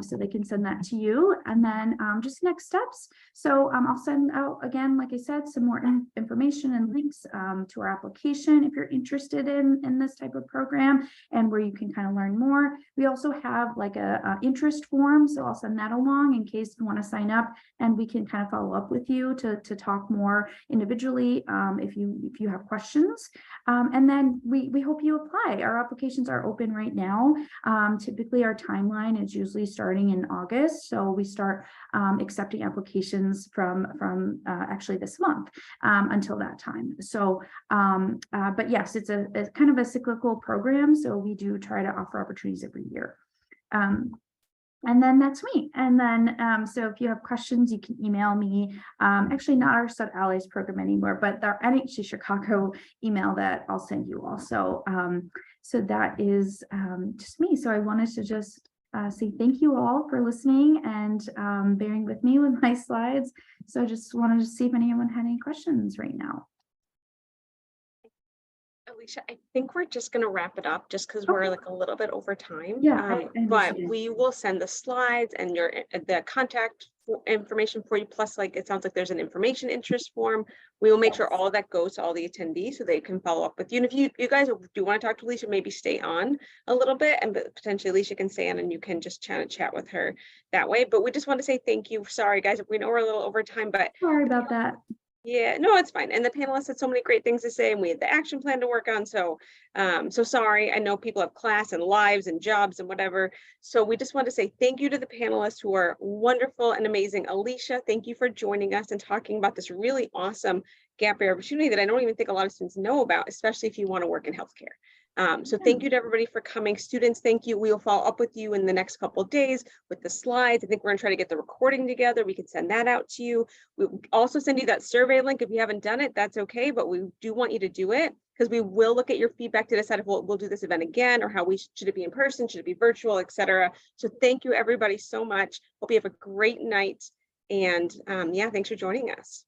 So they can send that to you. And then just next steps. So I'll send out, again, like I said, some more information and links to our application if you're interested in this type of program and where you can kind of learn more. We also have like a interest form. So I'll send that along in case you want to sign up, and we can kind of follow up with you to talk more individually if you have questions. And then we hope you apply. Our applications are open right now. Typically our timeline is usually starting in August. So we start accepting applications from actually this month until that time. So, but yes, it's a kind of a cyclical program. So we do try to offer opportunities every year. And then that's me. And then, so if you have questions, you can email me. Actually, not our Stud Allies program anymore, but our NHC Chicago email that I'll send you also. So that is just me. So I wanted to just say thank you all for listening and bearing with me with my slides. So I just wanted to see if anyone had any questions right now. Alicia, I think we're just going to wrap it up just because we're like a little bit over time. Yeah, but we will send the slides and the contact information for you. Plus, like it sounds like there's an information interest form. We will make sure all of that goes to all the attendees so they can follow up with you. And if you guys do want to talk to Alicia, maybe stay on a little bit, and potentially Alicia can stay on and you can just chat with her that way. But we just want to say thank you. Sorry, guys, we know we're a little over time, but sorry about that. Yeah, no, it's fine. And the panelists had so many great things to say, and we had the action plan to work on. So, so sorry. I know people have class and lives and jobs and whatever. So we just want to say thank you to the panelists who are wonderful and amazing. Alicia, thank you for joining us and talking about this really awesome gap year opportunity that I don't even think a lot of students know about, especially if you want to work in healthcare. So thank you to everybody for coming. Students, thank you. We will follow up with you in the next couple of days with the slides. I think we're gonna try to get the recording together. We can send that out to you. We'll also send you that survey link. If you haven't done it, that's okay, but we do want you to do it because we will look at your feedback to decide if we'll do this event again or how should it be in person, should it be virtual, etc. So thank you everybody so much. Hope you have a great night. And yeah, thanks for joining us.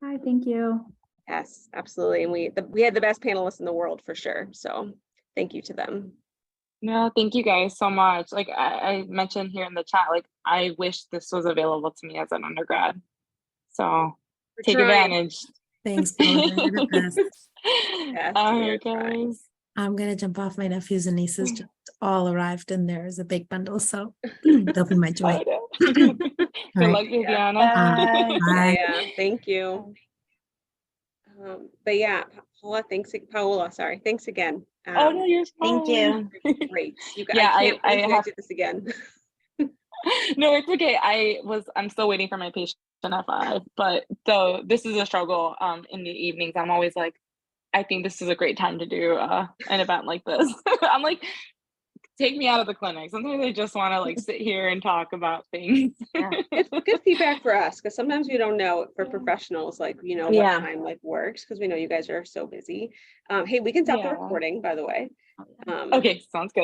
Hi, thank you. Yes, absolutely. And we had the best panelists in the world for sure. So thank you to them. No, thank you guys so much. Like I mentioned here in the chat, like I wish this was available to me as an undergrad. So take advantage. Thanks, Paula. You're the best. Yes, All we are right, trying. guys. I'm gonna jump off. My nephews and nieces just all arrived, and there's a big bundle, so they'll be my joy. Oh, no. Good right. luck, Viviana. Bye. Yeah, thank you. But yeah, Paola, sorry. Thanks again. Oh no, you're Thank fine. you. Great. You guys, Yeah, I can't I believe have do this again. no, it's okay. I'm still waiting for my patient at 5, but so this is a struggle in the evenings. I'm always like, I think this is a great time to do an event like this. I'm like, take me out of the clinic. Sometimes I just want to like sit here and talk about things. Yeah. Good feedback for us because sometimes we don't know for professionals, like, you know, what Yeah. time like works because we know you guys are so busy. Hey, we can stop the Yeah. recording, by the way. Okay, sounds good.